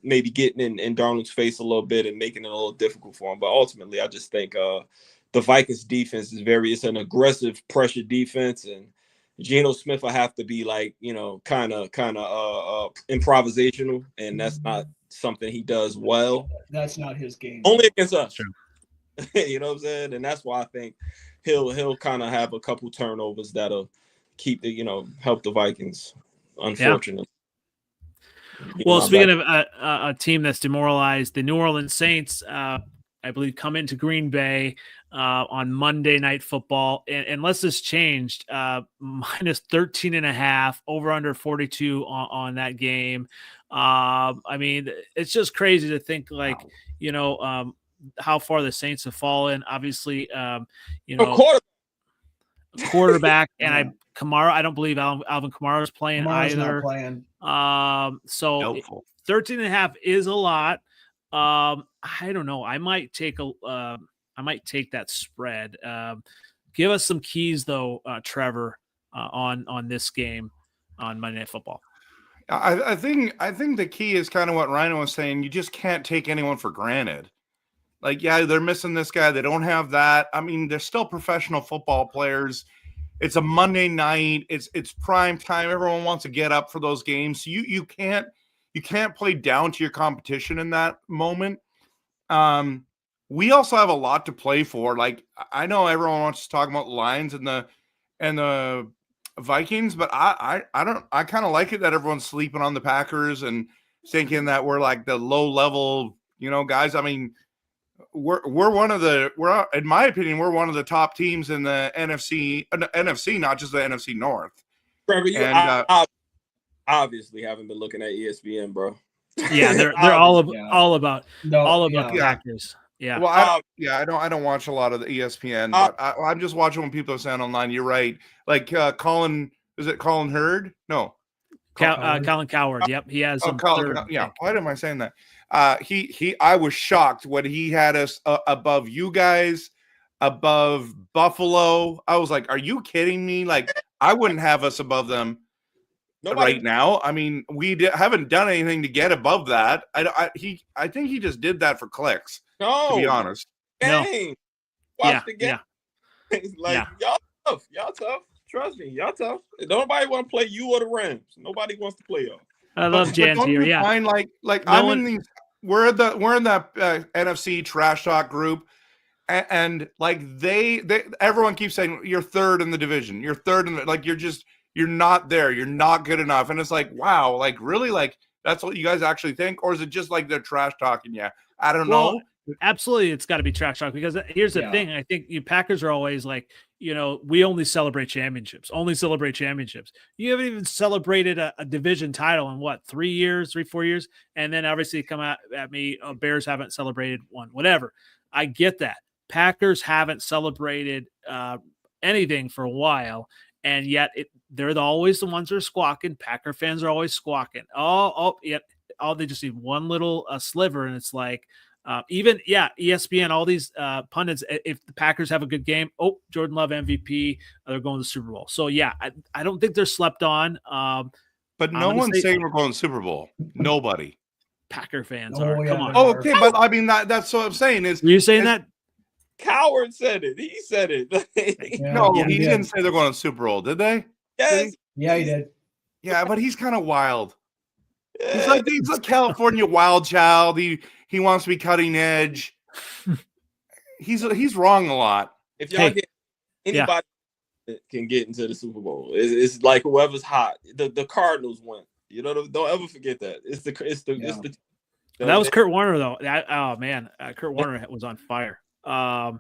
maybe getting in Darnold's face a little bit and making it a little difficult for him. But ultimately, I just think the Vikings defense it's an aggressive pressure defense, and Geno Smith will have to be kind of improvisational, and that's not something he does well. That's not his game. Only against us. You know what I'm saying? And that's why I think he'll kind of have a couple turnovers that'll keep help the Vikings. Unfortunately. Yeah. Well, speaking of a team that's demoralized, the New Orleans Saints, I believe, come into Green Bay on Monday Night Football, and unless this changed, minus 13.5, over under 42 on that game. I mean, it's just crazy to think how far the Saints have fallen. Obviously, quarterback and Kamara. I don't believe Alvin Kamara is playing either. So helpful. 13.5 is a lot. I don't know. I might take that spread. Give us some keys though, Trevor, on this game on Monday Night Football. I think the key is kind of what Ryan was saying. You just can't take anyone for granted. They're missing this guy. They don't have that. I mean, they're still professional football players. It's a Monday night. It's prime time. Everyone wants to get up for those games. So you can't play down to your competition in that moment. We also have a lot to play for. I know everyone wants to talk about the Lions and the Vikings, but I kind of like it that everyone's sleeping on the Packers and thinking that we're like the low level, guys. I mean, we're in my opinion, we're one of the top teams in the NFC, not just the NFC North. Trevor, obviously haven't been looking at ESPN, bro. Yeah, they're all about Packers. Yeah. Well, I don't watch a lot of the ESPN, but I'm just watching when people are saying online. You're right. Colin, is it Colin Hurd? No. Colin Cowherd. Yep. He has some. Yeah. Why am I saying that? I was shocked when he had us above you guys, above Buffalo. I was like, are you kidding me? I wouldn't have us above them right now. I mean, we haven't done anything to get above that. I think he just did that for clicks. No, to be honest. Dang. Watch the game. Yeah. Y'all tough. Trust me, y'all tough. Nobody want to play you or the Rams. Nobody wants to play y'all. I love Jan's don't here. you Yeah. find, like No I'm one- in these. We're in that NFC trash talk group, and like they everyone keeps saying you're third in the division. You're third in the, like you're not there. You're not good enough. And it's like, wow, like really, like that's what you guys actually think, or is it just like they're trash talking? Yeah, I don't know. Absolutely, it's got to be trash talk because here's the thing. I think you Packers are always like, we only celebrate championships. You haven't even celebrated a division title in what, 3 years, 4 years, and then obviously come out at me. Bears haven't celebrated one, whatever. I get that. Packers haven't celebrated anything for a while, and yet they're always the ones that are squawking. Packer fans are always squawking. They just need one little sliver, and it's like. ESPN, all these pundits, if the Packers have a good game, Jordan Love MVP, they're going to the Super Bowl. So, I don't think they're slept on. But no one's saying we're going to the Super Bowl. Nobody. Packer fans are. Come on. Oh, okay, but I mean, that's what I'm saying is. Were you saying that? Coward said it. He said it. He didn't say they're going to the Super Bowl, did they? Yes. Yeah, he did. Yeah, but he's kind of wild. He's a California wild child. He wants to be cutting edge. He's wrong a lot. If y'all get anybody that can get into the Super Bowl, it's like whoever's hot. The Cardinals went. Don't ever forget that. That was Kurt Warner though. Kurt Warner was on fire. And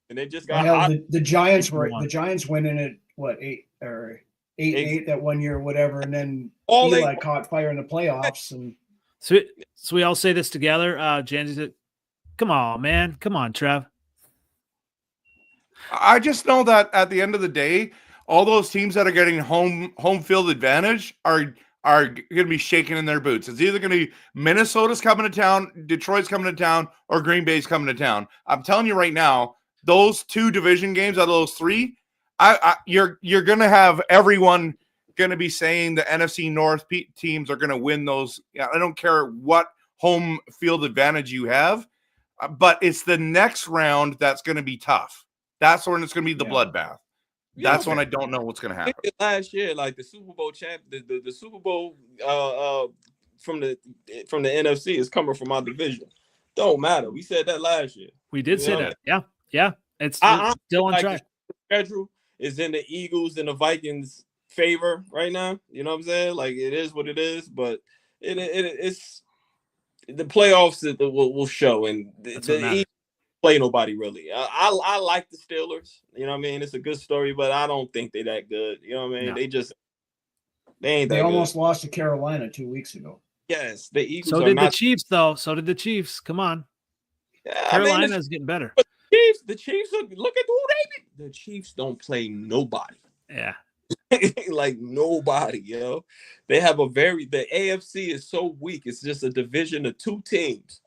they just got hot. The Giants went in at what 8-8 that 1 year or whatever, and then Eli caught fire in the playoffs. And so we all say this together. Janzi said, "Come on, man, come on, Trev." I just know that at the end of the day, all those teams that are getting home field advantage are going to be shaking in their boots. It's either going to be Minnesota's coming to town, Detroit's coming to town, or Green Bay's coming to town. I'm telling you right now, those two division games out of those three, you're going to have everyone going to be saying the NFC North teams are going to win those. I don't care what home field advantage you have, but it's the next round that's going to be tough. That's when it's going to be the bloodbath. That's when I don't know what's going to happen. Last year, like the Super Bowl champ, the Super Bowl from the NFC is coming from our division. Don't matter. We said that last year. We did say that. Yeah. It's still on track. The schedule is in the Eagles and the Vikings' favor right now. You know what I'm saying? Like it is what it is, but it's the playoffs that will show, and the Eagles play nobody really. I like the Steelers. You know what I mean? It's a good story, but I don't think they're that good. You know what I mean? No. They ain't that They almost good. lost to Carolina 2 weeks ago. Yes, the Eagles. So did the Chiefs, though. So did the Chiefs. Come on. Yeah, Carolina's getting better. But the Chiefs look at who they beat. The Chiefs don't play nobody. Yeah. Like nobody, They have the AFC is so weak. It's just a division of 3 teams.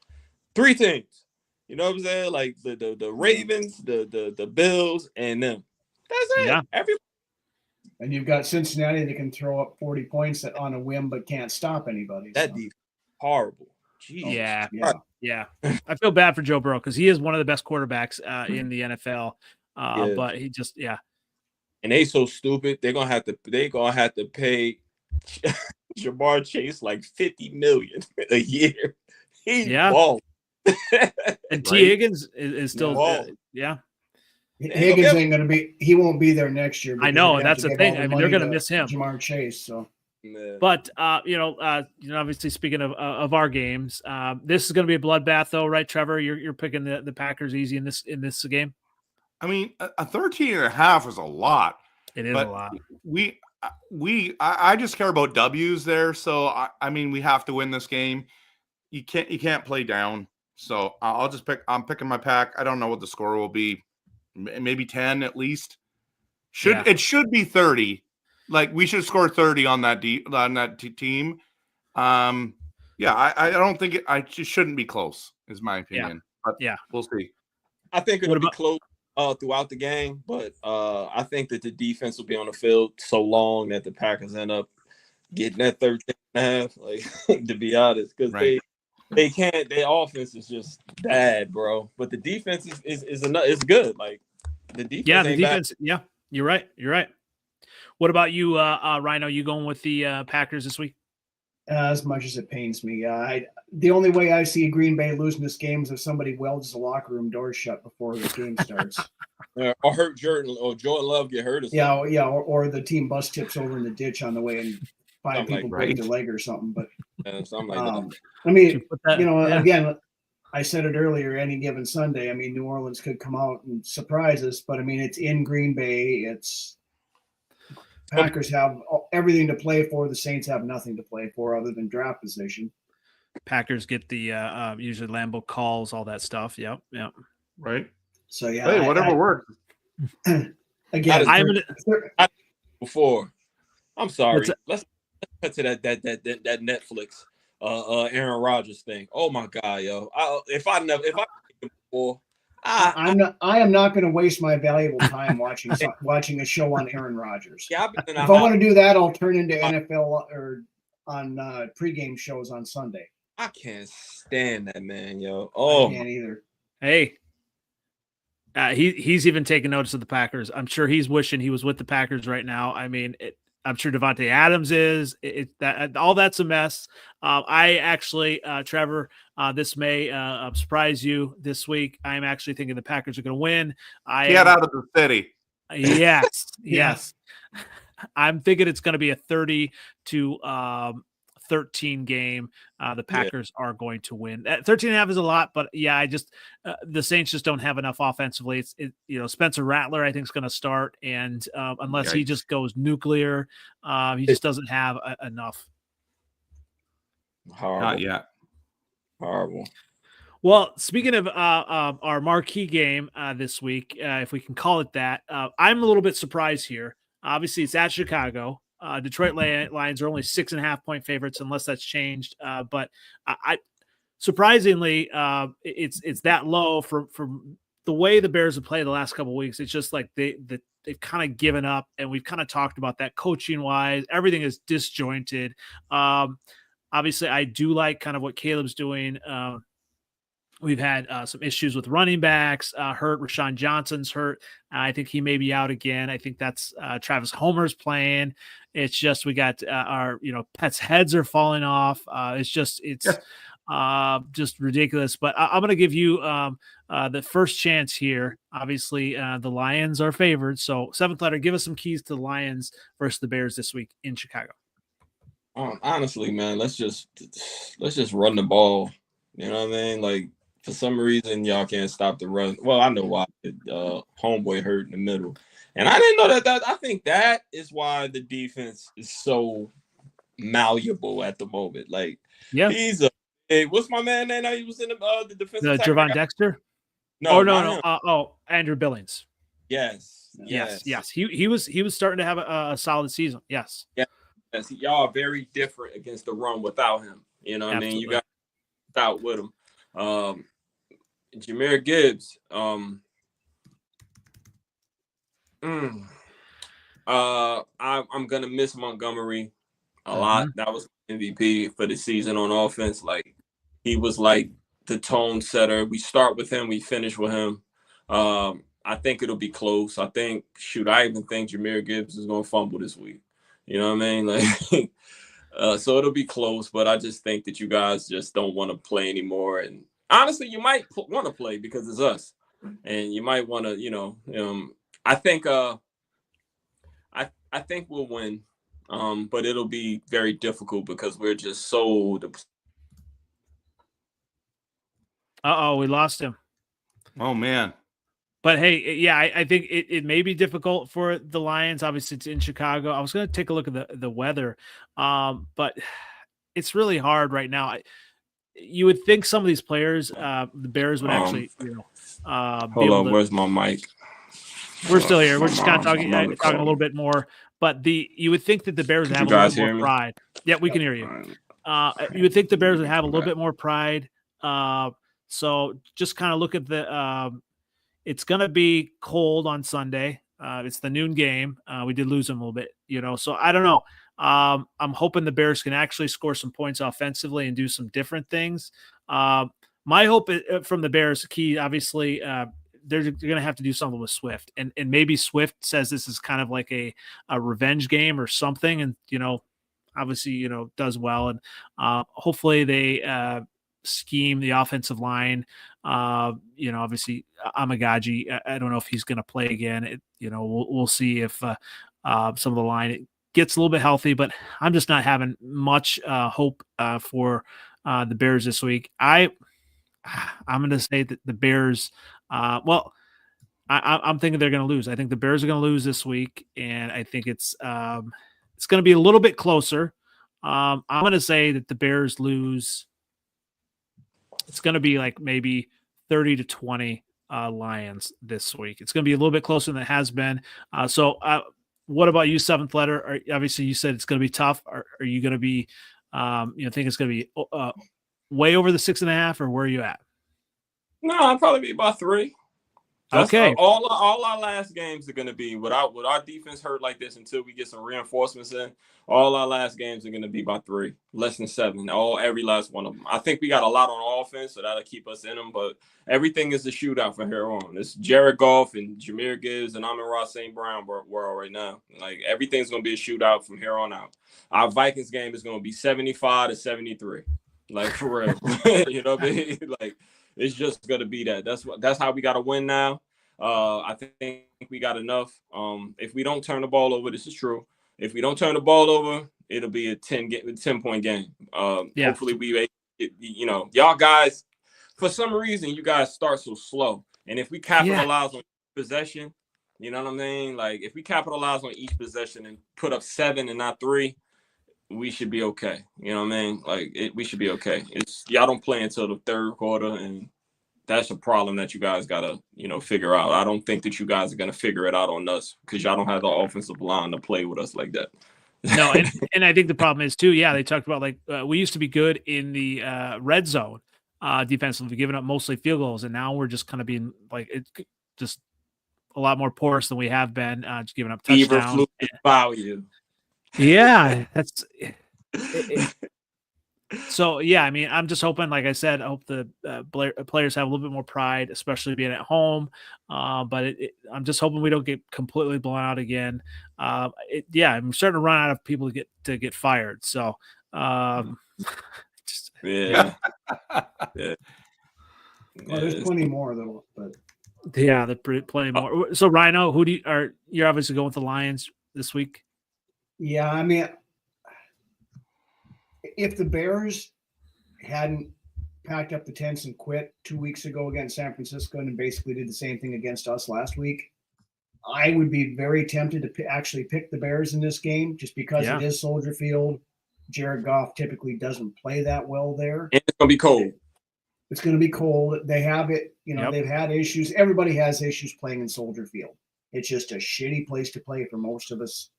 You know what I'm saying? Like the Ravens, the Bills, and them. That's it. Yeah. And you've got Cincinnati that can throw up 40 points on a whim but can't stop anybody. That defense horrible. Jeez. Yeah. I feel bad for Joe Burrow because he is one of the best quarterbacks in the NFL. But he just And they so stupid. They're gonna have to pay Jamar Chase like $50 million a year. He's bald. And T. Higgins is still Higgins ain't gonna be. He won't be there next year. I know that's the thing. I mean, they're gonna miss him. Jamar Chase. So, but obviously speaking of our games, this is gonna be a bloodbath, though, right, Trevor? You're picking the Packers easy in this game. I mean, a 13.5 is a lot. It is a lot. I just care about W's there. So I mean, we have to win this game. You can't play down. So I'll just I'm picking my Pack. I don't know what the score will be. Maybe 10 at least. It should be 30. Like we should score 30 on that team. I don't think it just shouldn't be close, is my opinion. But we'll see. I think it'll be close throughout the game, but I think that the defense will be on the field so long that the Packers end up getting that 13.5, like to be honest, because they can't. Their offense is just bad, bro. But the defense is good. Like The defense. Yeah, the ain't defense. bad. Yeah, you're right. You're right. What about you, Rhino? You going with the Packers this week? As much as it pains me, the only way I see Green Bay losing this game is if somebody welds the locker room doors shut before the game starts. Or hurt Jordan Love get hurt or something. Yeah, or the team bus tips over in the ditch on the way and five Something people like break right. their leg or something. But Something like that. I mean, Yeah. again, I said it earlier. Any given Sunday, I mean, New Orleans could come out and surprise us. But I mean, it's in Green Bay. It's Packers have everything to play for. The Saints have nothing to play for other than draft position. Packers get the usually Lambeau calls, all that stuff. Yep. Right. So yeah, Hey, whatever works. Again, Before, I'm sorry. Let's cut to that Netflix Aaron Rodgers thing. Oh my God, yo! I am not going to waste my valuable time watching a show on Aaron Rodgers. Yeah, if I want to do that, I'll turn into NFL or on pregame shows on Sunday. I can't stand that man, yo. I can't either. Hey, he's even taking notice of the Packers. I'm sure he's wishing he was with the Packers right now. I mean, I'm sure Devontae Adams is. All that's a mess. I actually, Trevor, this may surprise you this week. I'm actually thinking the Packers are going to win. Get out of the city. Yes. I'm thinking it's going to be a 30-13 game. The Packers are going to win. 13.5 is a lot, but yeah, the Saints just don't have enough offensively. Spencer Rattler, I think, is going to start, and unless he just goes nuclear, he just doesn't have enough. Horrible. Not yet. Horrible. Well, speaking of our marquee game this week, if we can call it that, I'm a little bit surprised here. Obviously, it's at Chicago. Detroit Lions are only 6.5-point favorites, unless that's changed. But I surprisingly, it's that low from the way the Bears have played the last couple of weeks. It's just like they've kind of given up, and we've kind of talked about that coaching wise. Everything is disjointed. Obviously, I do like kind of what Caleb's doing. We've had some issues with running backs hurt. Rashawn Johnson's hurt. I think he may be out again. I think that's Travis Homer's playing. It's just we got our pets' heads are falling off. It's just ridiculous. But I'm going to give you the first chance here. Obviously, the Lions are favored. So seventh letter, give us some keys to the Lions versus the Bears this week in Chicago. Honestly, man, let's just run the ball. You know what I mean? Like, for some reason, y'all can't stop the run. Well, I know why. Homeboy hurt in the middle. And I didn't know that. I think that is why the defense is so malleable at the moment. Like, yeah, he's what's my man name? He was in the defensive Javon Dexter? No. Andrew Billings. Yes. He was starting to have a solid season. Yes. Y'all are very different against the run without him. You know what I mean? You got out with him. Jahmyr Gibbs. I'm gonna miss Montgomery a lot. That was MVP for the season on offense. Like, he was like the tone setter. We start with him, we finish with him. I think it'll be close. I even think Jahmyr Gibbs is gonna fumble this week. You know what I mean? Like, so it'll be close, but I just think that you guys just don't want to play anymore. And honestly, you might want to play because it's us, and you might want to, I think we'll win, but it'll be very difficult because we're just so. We lost him. Oh man. But hey, yeah, I think it may be difficult for the Lions. Obviously, it's in Chicago. I was going to take a look at the weather, but it's really hard right now. You would think some of these players, the Bears would actually, hold on, where's my mic? We're still here. We're just kind of talking a little bit more. But you would think that the Bears would have a little bit more pride. Yeah, we can hear you. You would think the Bears would have a little bit more pride. So just kind of look at the. It's going to be cold on Sunday. It's the noon game. We did lose them a little bit, so I don't know. I'm hoping the Bears can actually score some points offensively and do some different things. My hope from the Bears, key, obviously, they're going to have to do something with Swift, and maybe Swift says this is kind of like a revenge game or something, and obviously does well, and hopefully they scheme the offensive line. Obviously Amagaji, I don't know if he's going to play again. We'll see if some of the line gets a little bit healthy, but I'm just not having much hope for the Bears this week. I'm going to say that the Bears, I'm thinking they're going to lose. I think the Bears are going to lose this week, and I think it's going to be a little bit closer. I'm going to say that the Bears lose. It's going to be like maybe 30-20 Lions this week. It's going to be a little bit closer than it has been. So what about you, Seventh Letter? Obviously, you said it's going to be tough. Are you going to be, think it's going to be way over the 6.5, or where are you at? No, I'll probably be about 3. Okay. All our last games are going to be with our defense hurt like this until we get some reinforcements in. All our last games are going to be about 3, less than 7. Every last one of them. I think we got a lot on offense, so that'll keep us in them. But everything is a shootout from here on. It's Jared Goff and Jahmyr Gibbs and Amon-Ra St. Brown world right now. Like, everything's going to be a shootout from here on out. Our Vikings game is going to be 75-73. Like, for real. You know what I mean? Like, it's just gonna be that. That's how we gotta win now. I think we got enough. If we don't turn the ball over, this is true. If we don't turn the ball over, it'll be a 10-point game. Hopefully y'all guys, for some reason, you guys start so slow. And if we capitalize on possession, you know what I mean? Like, if we capitalize on each possession and put up 7 and not 3, we should be okay. You know what I mean? Like, we should be okay. It's y'all don't play until the third quarter, and that's a problem that you guys gotta, figure out. I don't think that you guys are gonna figure it out on us because y'all don't have the offensive line to play with us like that. No, and I think the problem is too. Yeah, they talked about we used to be good in the red zone defensively, giving up mostly field goals, and now we're just kind of being like it's just a lot more porous than we have been, just giving up touchdowns. Value. Yeah, that's so. Yeah, I mean, I'm just hoping, like I said, I hope the players have a little bit more pride, especially being at home. But I'm just hoping we don't get completely blown out again. I'm starting to run out of people to get fired. So, yeah. Well, there's plenty more though. But yeah, there's plenty more. So, Rhino, you're obviously going with the Lions this week? Yeah, I mean, if the Bears hadn't packed up the tents and quit 2 weeks ago against San Francisco and basically did the same thing against us last week, I would be very tempted to actually pick the Bears in this game just because it is Soldier Field. Jared Goff typically doesn't play that well there. And it's going to be cold. It's going to be cold. They have it, They've had issues. Everybody has issues playing in Soldier Field. It's just a shitty place to play for most of us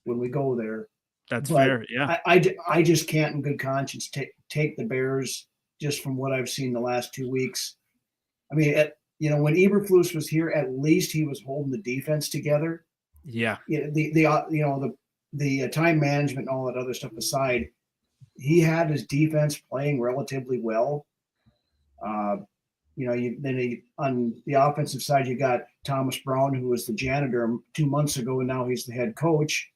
when we go there. That's fair. Yeah. I just can't in good conscience take the Bears just from what I've seen the last 2 weeks. I mean, when Eberflus was here, at least he was holding the defense together. Yeah. The time management and all that other stuff aside, he had his defense playing relatively well. On the offensive side, you got Thomas Brown, who was the janitor 2 months ago, and now he's the head coach.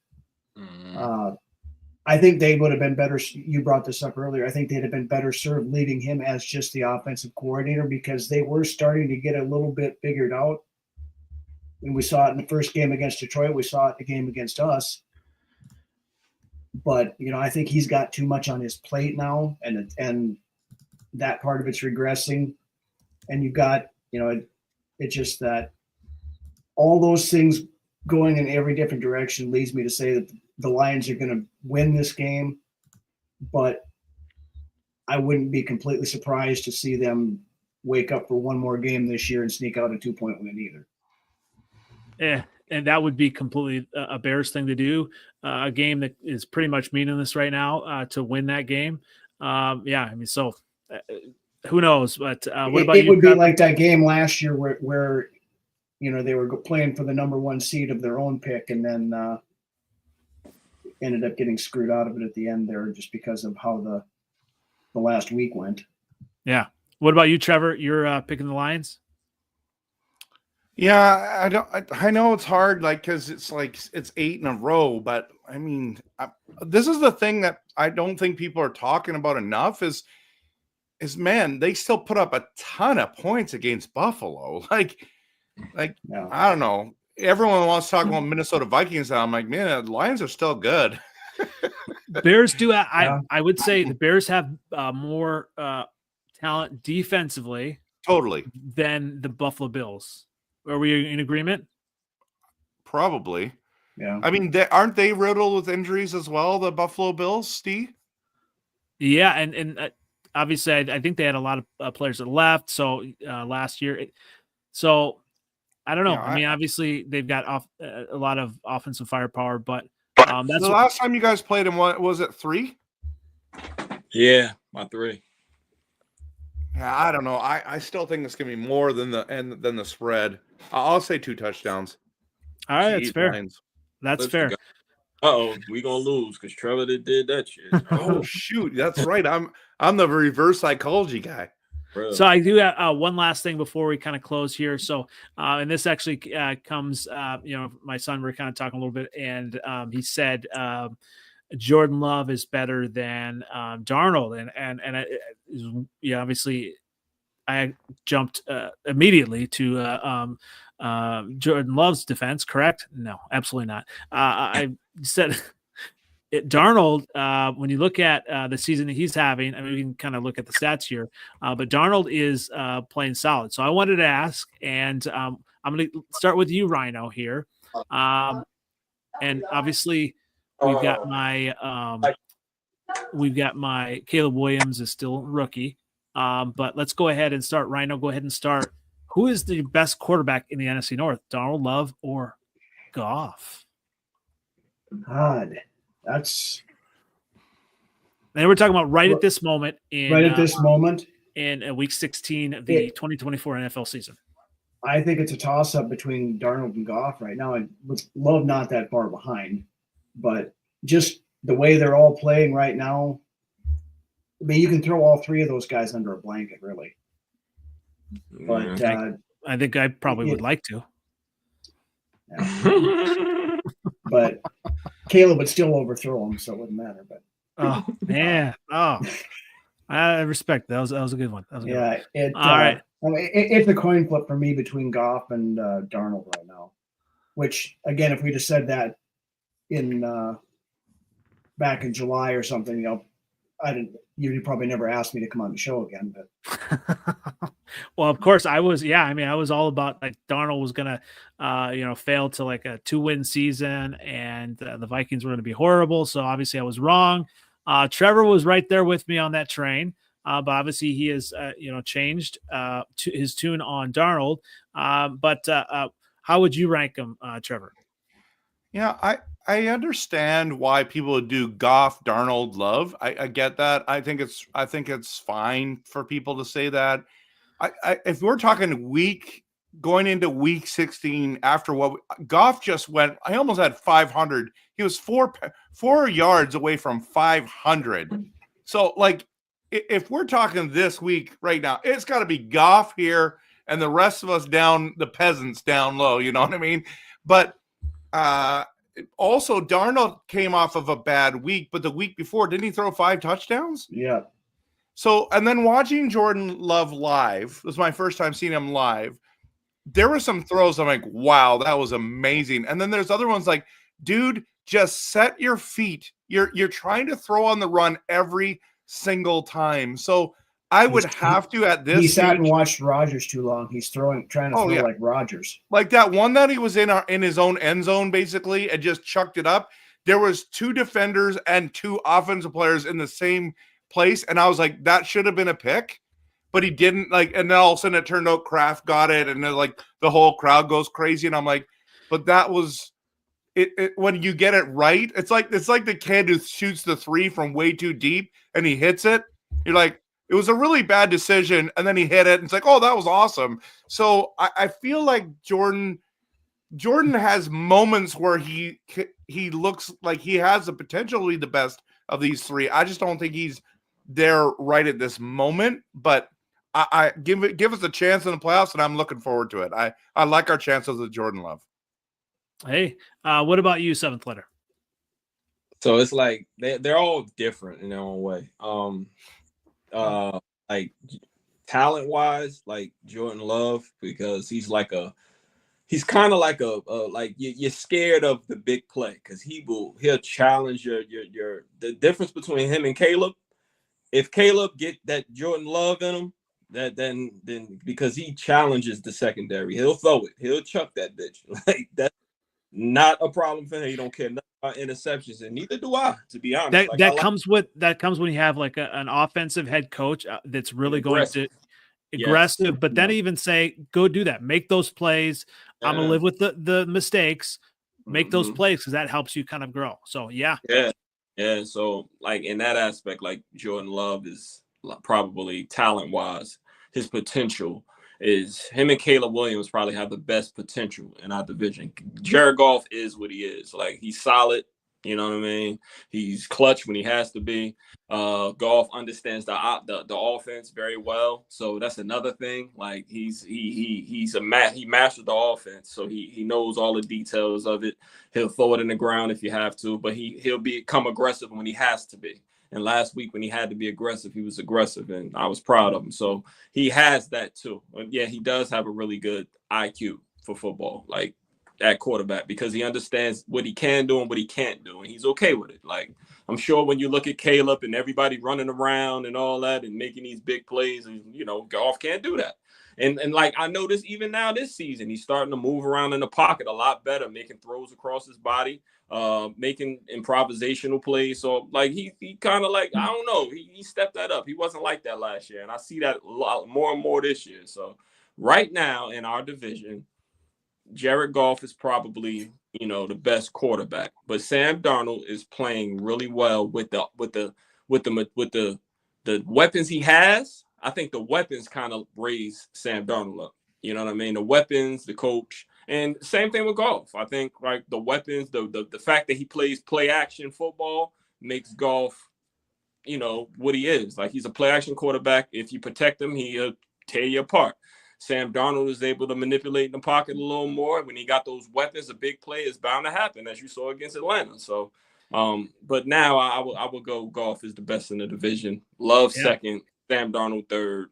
I think they would have been better. You brought this up earlier. I think they'd have been better served leaving him as just the offensive coordinator because they were starting to get a little bit figured out. And we saw it in the first game against Detroit. We saw it in the game against us. But, I think he's got too much on his plate now, and that part of it's regressing. And you've got, it's just that all those things going in every different direction leads me to say that the Lions are going to win this game, but I wouldn't be completely surprised to see them wake up for one more game this year and sneak out a 2-point win either. Yeah, and that would be completely a Bears thing to do. A game that is pretty much meaningless right now to win that game. Who knows? But what about you? It would be like that game last year where they were playing for the number 1 seed of their own pick, and then ended up getting screwed out of it at the end there just because of how the last week went. Yeah. What about you, Trevor? You're picking the Lions? Yeah, I know it's hard, because it's 8 in a row, but I mean, this is the thing that I don't think people are talking about enough is man, they still put up a ton of points against Buffalo. Yeah. I don't know. Everyone wants to talk about Minnesota Vikings now. I'm like, man, the Lions are still good. Bears do. Yeah. I would say the Bears have more talent defensively Totally. than the Buffalo Bills. Are we in agreement? Probably. Yeah. I mean, aren't they riddled with injuries as well, the Buffalo Bills, Steve? Yeah, and obviously, I think they had a lot of players that left. So last year, so I don't know. Yeah, I mean, obviously, they've got a lot of offensive firepower, but that's the last time you guys played them, what was it, 3? Yeah, my 3. Yeah, I don't know. I still think it's gonna be more than the spread. I'll say 2 touchdowns. all right. That's Jeez, fair. Lions. That's fair. We gonna lose because Trevor did that shit. Oh shoot, that's right. I'm the reverse psychology guy. Bro. So I do have one last thing before we kind of close here. So, and this actually comes, my son, we're kind of talking a little bit, and he said Jordan Love is better than Darnold, and obviously I jumped immediately to Jordan Love's defense. Correct? No, absolutely not. I said. Darnold, when you look at the season that he's having, I mean, we can kind of look at the stats here, but Darnold is playing solid. So I wanted to ask, and I'm going to start with you, Rhino, here. And obviously, we've got my Caleb Williams is still rookie, but let's go ahead and start. Rhino, go ahead and start. Who is the best quarterback in the NFC North, Darnold, Love, or Goff? God. And we're talking about right at this moment in week 16 of the 2024 NFL season. I think it's a toss-up between Darnold and Goff right now, and with Love not that far behind, but just the way they're all playing right now, I mean, you can throw all 3 of those guys under a blanket, really. But I think I probably would like to. Yeah. But Caleb would still overthrow him, so it wouldn't matter. But I respect that. That was a good one. All right. I mean, it's a coin flip for me between Goff and Darnold right now. Which, again, if we just said that in back in July or something, you'd probably never ask me to come on the show again. But well, of course I was. Yeah, I mean, I was all about Darnold was gonna, fail to a 2-win season, and the Vikings were going to be horrible. So obviously I was wrong. Trevor was right there with me on that train, but obviously he has, changed to his tune on Darnold. But how would you rank him, Trevor? Yeah, I understand why people would do Goff, Darnold, Love. I get that. I think it's fine for people to say that. If we're talking going into week 16 after what Goff just went, I almost had 500. He was 4 yards away from 500. So if we're talking this week right now, it's got to be Goff here and the rest of us the peasants down low. You know what I mean? But also Darnold came off of a bad week, but the week before, didn't he throw 5 touchdowns? Yeah. So, and then watching Jordan Love live, this was my first time seeing him live. There were some throws I'm like, wow, that was amazing. And then there's other ones like, dude, just set your feet. You're trying to throw on the run every single time. So I would have to at this. He sat and watched Rodgers too long. He's trying to throw like Rodgers. Like that one that he was in his own end zone basically and just chucked it up. There was 2 defenders and 2 offensive players in the same place, and I was like, that should have been a pick, but he didn't. And then all of a sudden it turned out Kraft got it, and then the whole crowd goes crazy, and I'm like, but that was it. When you get it right, it's like the kid who shoots the 3 from way too deep and he hits it. You're like, it was a really bad decision, and then he hit it, and it's like, oh, that was awesome. So I feel like Jordan has moments where he looks like he has the potential to be the best of these 3. I just don't think he's there right at this moment, but I give us a chance in the playoffs, and I'm looking forward to it. I like our chances with Jordan Love. Hey, what about you, seventh letter? So it's like they're all different in their own way. Like talent wise, like Jordan Love, because he's kind of like like you're scared of the big play because he'll challenge your the difference between him and Caleb. If Caleb get that Jordan Love in him, then because he challenges the secondary, he'll throw it, he'll chuck that bitch. Like that's not a problem for him. He don't care nothing about interceptions, and neither do I, to be honest. That comes when you have like an offensive head coach that's really going to aggressive, but then even say, go do that, make those plays. I'm gonna live with the mistakes, make those plays because that helps you kind of grow. So yeah. So like in that aspect, like Jordan Love is probably talent wise, his potential is him and Caleb Williams probably have the best potential in our division. Jared Goff is what he is. Like he's solid. You know what I mean? He's clutch when he has to be. Goff understands the offense very well, so that's another thing. Like he mastered the offense, so he knows all the details of it. He'll throw it in the ground if you have to, but he'll become aggressive when he has to be. And last week when he had to be aggressive, he was aggressive, and I was proud of him. So he has that too. And yeah, he does have a really good IQ for football, like at quarterback, because he understands what he can do and what he can't do, and he's okay with it. Like I'm sure when you look at Caleb and everybody running around and all that and making these big plays, and Goff can't do that. And like I noticed even now this season, he's starting to move around in the pocket a lot better, making throws across his body, making improvisational plays. So like he kind of like, I don't know, he stepped that up. He wasn't like that last year, and I see that a lot more and more this year. So right now in our division, Jared Goff is probably, the best quarterback, but Sam Darnold is playing really well with the weapons he has. I think the weapons kind of raise Sam Darnold up. You know what I mean? The weapons, the coach, and same thing with Goff. I think like the weapons, the fact that he plays play action football makes Goff, what he is. Like he's a play action quarterback. If you protect him, he'll tear you apart. Sam Darnold is able to manipulate in the pocket a little more. When he got those weapons, a big play is bound to happen, as you saw against Atlanta. So, but now I will go Goff is the best in the division. Love second, Sam Darnold third,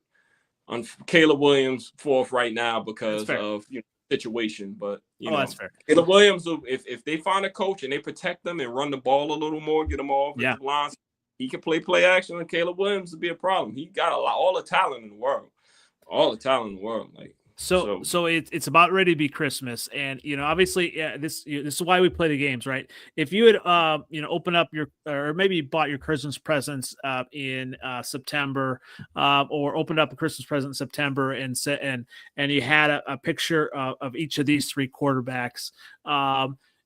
Caleb Williams fourth right now because of situation. But that's fair. Caleb Williams, if they find a coach and they protect them and run the ball a little more, get them off the lines, he can play action. And Caleb Williams would be a problem. He got all the talent in the world. All the talent in the world, like so it's about ready to be Christmas, and obviously, this is why we play the games, right? If you had open up or maybe bought your Christmas presents in September, or opened up a Christmas present in September and you had a picture of each of these three quarterbacks.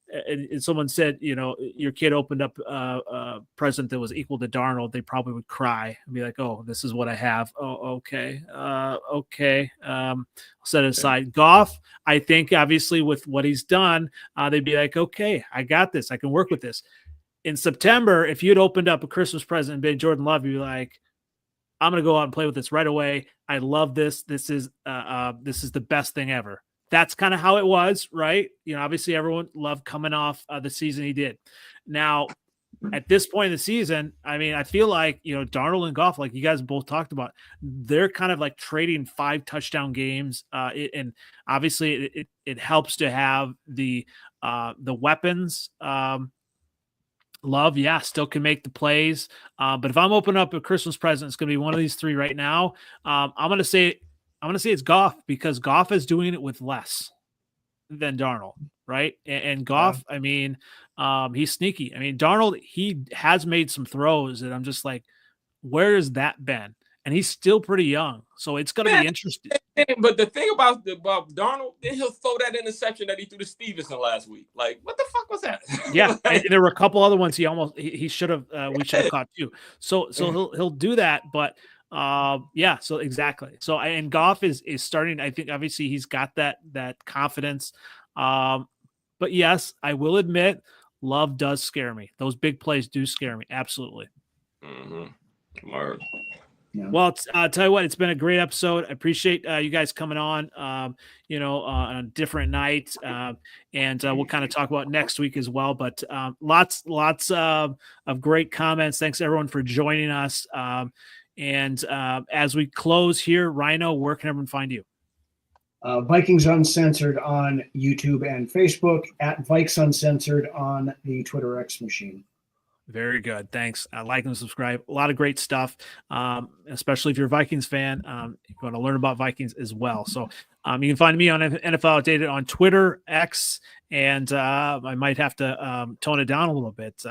And someone said, your kid opened up a present that was equal to Darnold, they probably would cry and be like, "Oh, this is what I have." Oh, okay. I'll set it aside. Goff, I think obviously with what he's done, they'd be like, "Okay, I got this. I can work with this." In September, if you'd opened up a Christmas present and been Jordan Love, you'd be like, "I'm going to go out and play with this right away. I love this. This is the best thing ever." That's kind of how it was, right? Obviously everyone loved coming off the season he did. Now, at this point in the season, I mean, I feel like, Darnold and Goff, like you guys both talked about, they're kind of like trading 5 touchdown games. And obviously it helps to have the weapons. Love, still can make the plays. But if I'm opening up a Christmas present, it's going to be one of these three right now. I'm going to say it's Goff because Goff is doing it with less than Darnold, right? And Goff, I mean, he's sneaky. I mean, Darnold, he has made some throws that I'm just like, where has that been? And he's still pretty young, so it's going to be interesting. But the thing about Darnold, then he'll throw that interception that he threw to Stevenson last week. Like, what the fuck was that? Yeah, and there were a couple other ones he should have we should have caught too. So he'll do that, but. So exactly. So, and Goff is starting, I think obviously he's got that confidence. But yes, I will admit Love does scare me. Those big plays do scare me. Absolutely. Mm-hmm. Word. Yeah. Well, I'll tell you what, it's been a great episode. I appreciate you guys coming on, on a different night. And we'll kind of talk about next week as well. But lots of great comments. Thanks everyone for joining us. And as we close here, Rhino, where can everyone find you? Vikings Uncensored on YouTube and Facebook, at Vikes Uncensored on the Twitter X machine. Very good. Thanks. Like and subscribe. A lot of great stuff, especially if you're a Vikings fan. You want to learn about Vikings as well. So you can find me on NFL Outdated on Twitter, X, and I might have to tone it down a little bit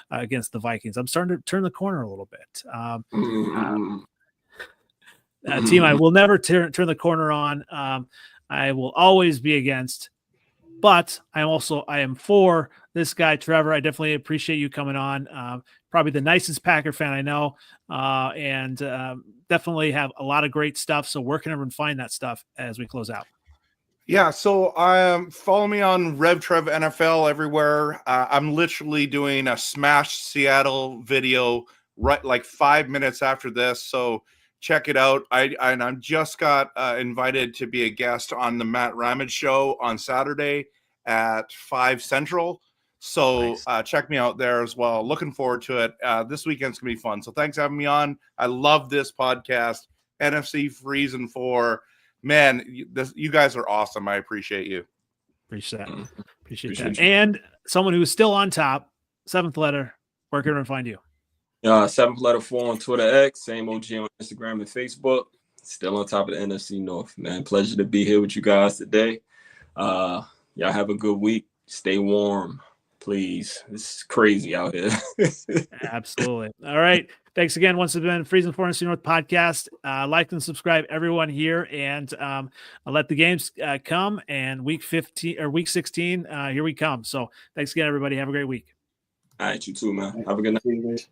against the Vikings. I'm starting to turn the corner a little bit. Team I will never turn the corner on. I will always be against. But I am for this guy, Trevor. I definitely appreciate you coming on. Probably the nicest Packer fan I know, and definitely have a lot of great stuff. So where can everyone find that stuff as we close out? Yeah, so follow me on RevTrevNFL everywhere. I'm literally doing a Smash Seattle video right like 5 minutes after this. So check it out. I just got invited to be a guest on the Matt Ramage show on Saturday at 5 Central. So Nice. Check me out there as well. Looking forward to it. This weekend's going to be fun. So thanks for having me on. I love this podcast. NFC Freezin 4. Man, you guys are awesome. I appreciate you. Appreciate that. Appreciate Appreciate that. you. And someone who is still on top, 7th letter, where can everyone find you? 7th letter 4 on Twitter X, same OG on Instagram and Facebook. Still on top of the NFC North, man. Pleasure to be here with you guys today. Y'all have a good week. Stay warm, please. It's crazy out here. Absolutely. All right. Thanks again. Once again, Freezin 4 NFC North Podcast. Like and subscribe, everyone here, and I'll let the games come. And week 16, here we come. So thanks again, everybody. Have a great week. All right, you too, man. Have a good night.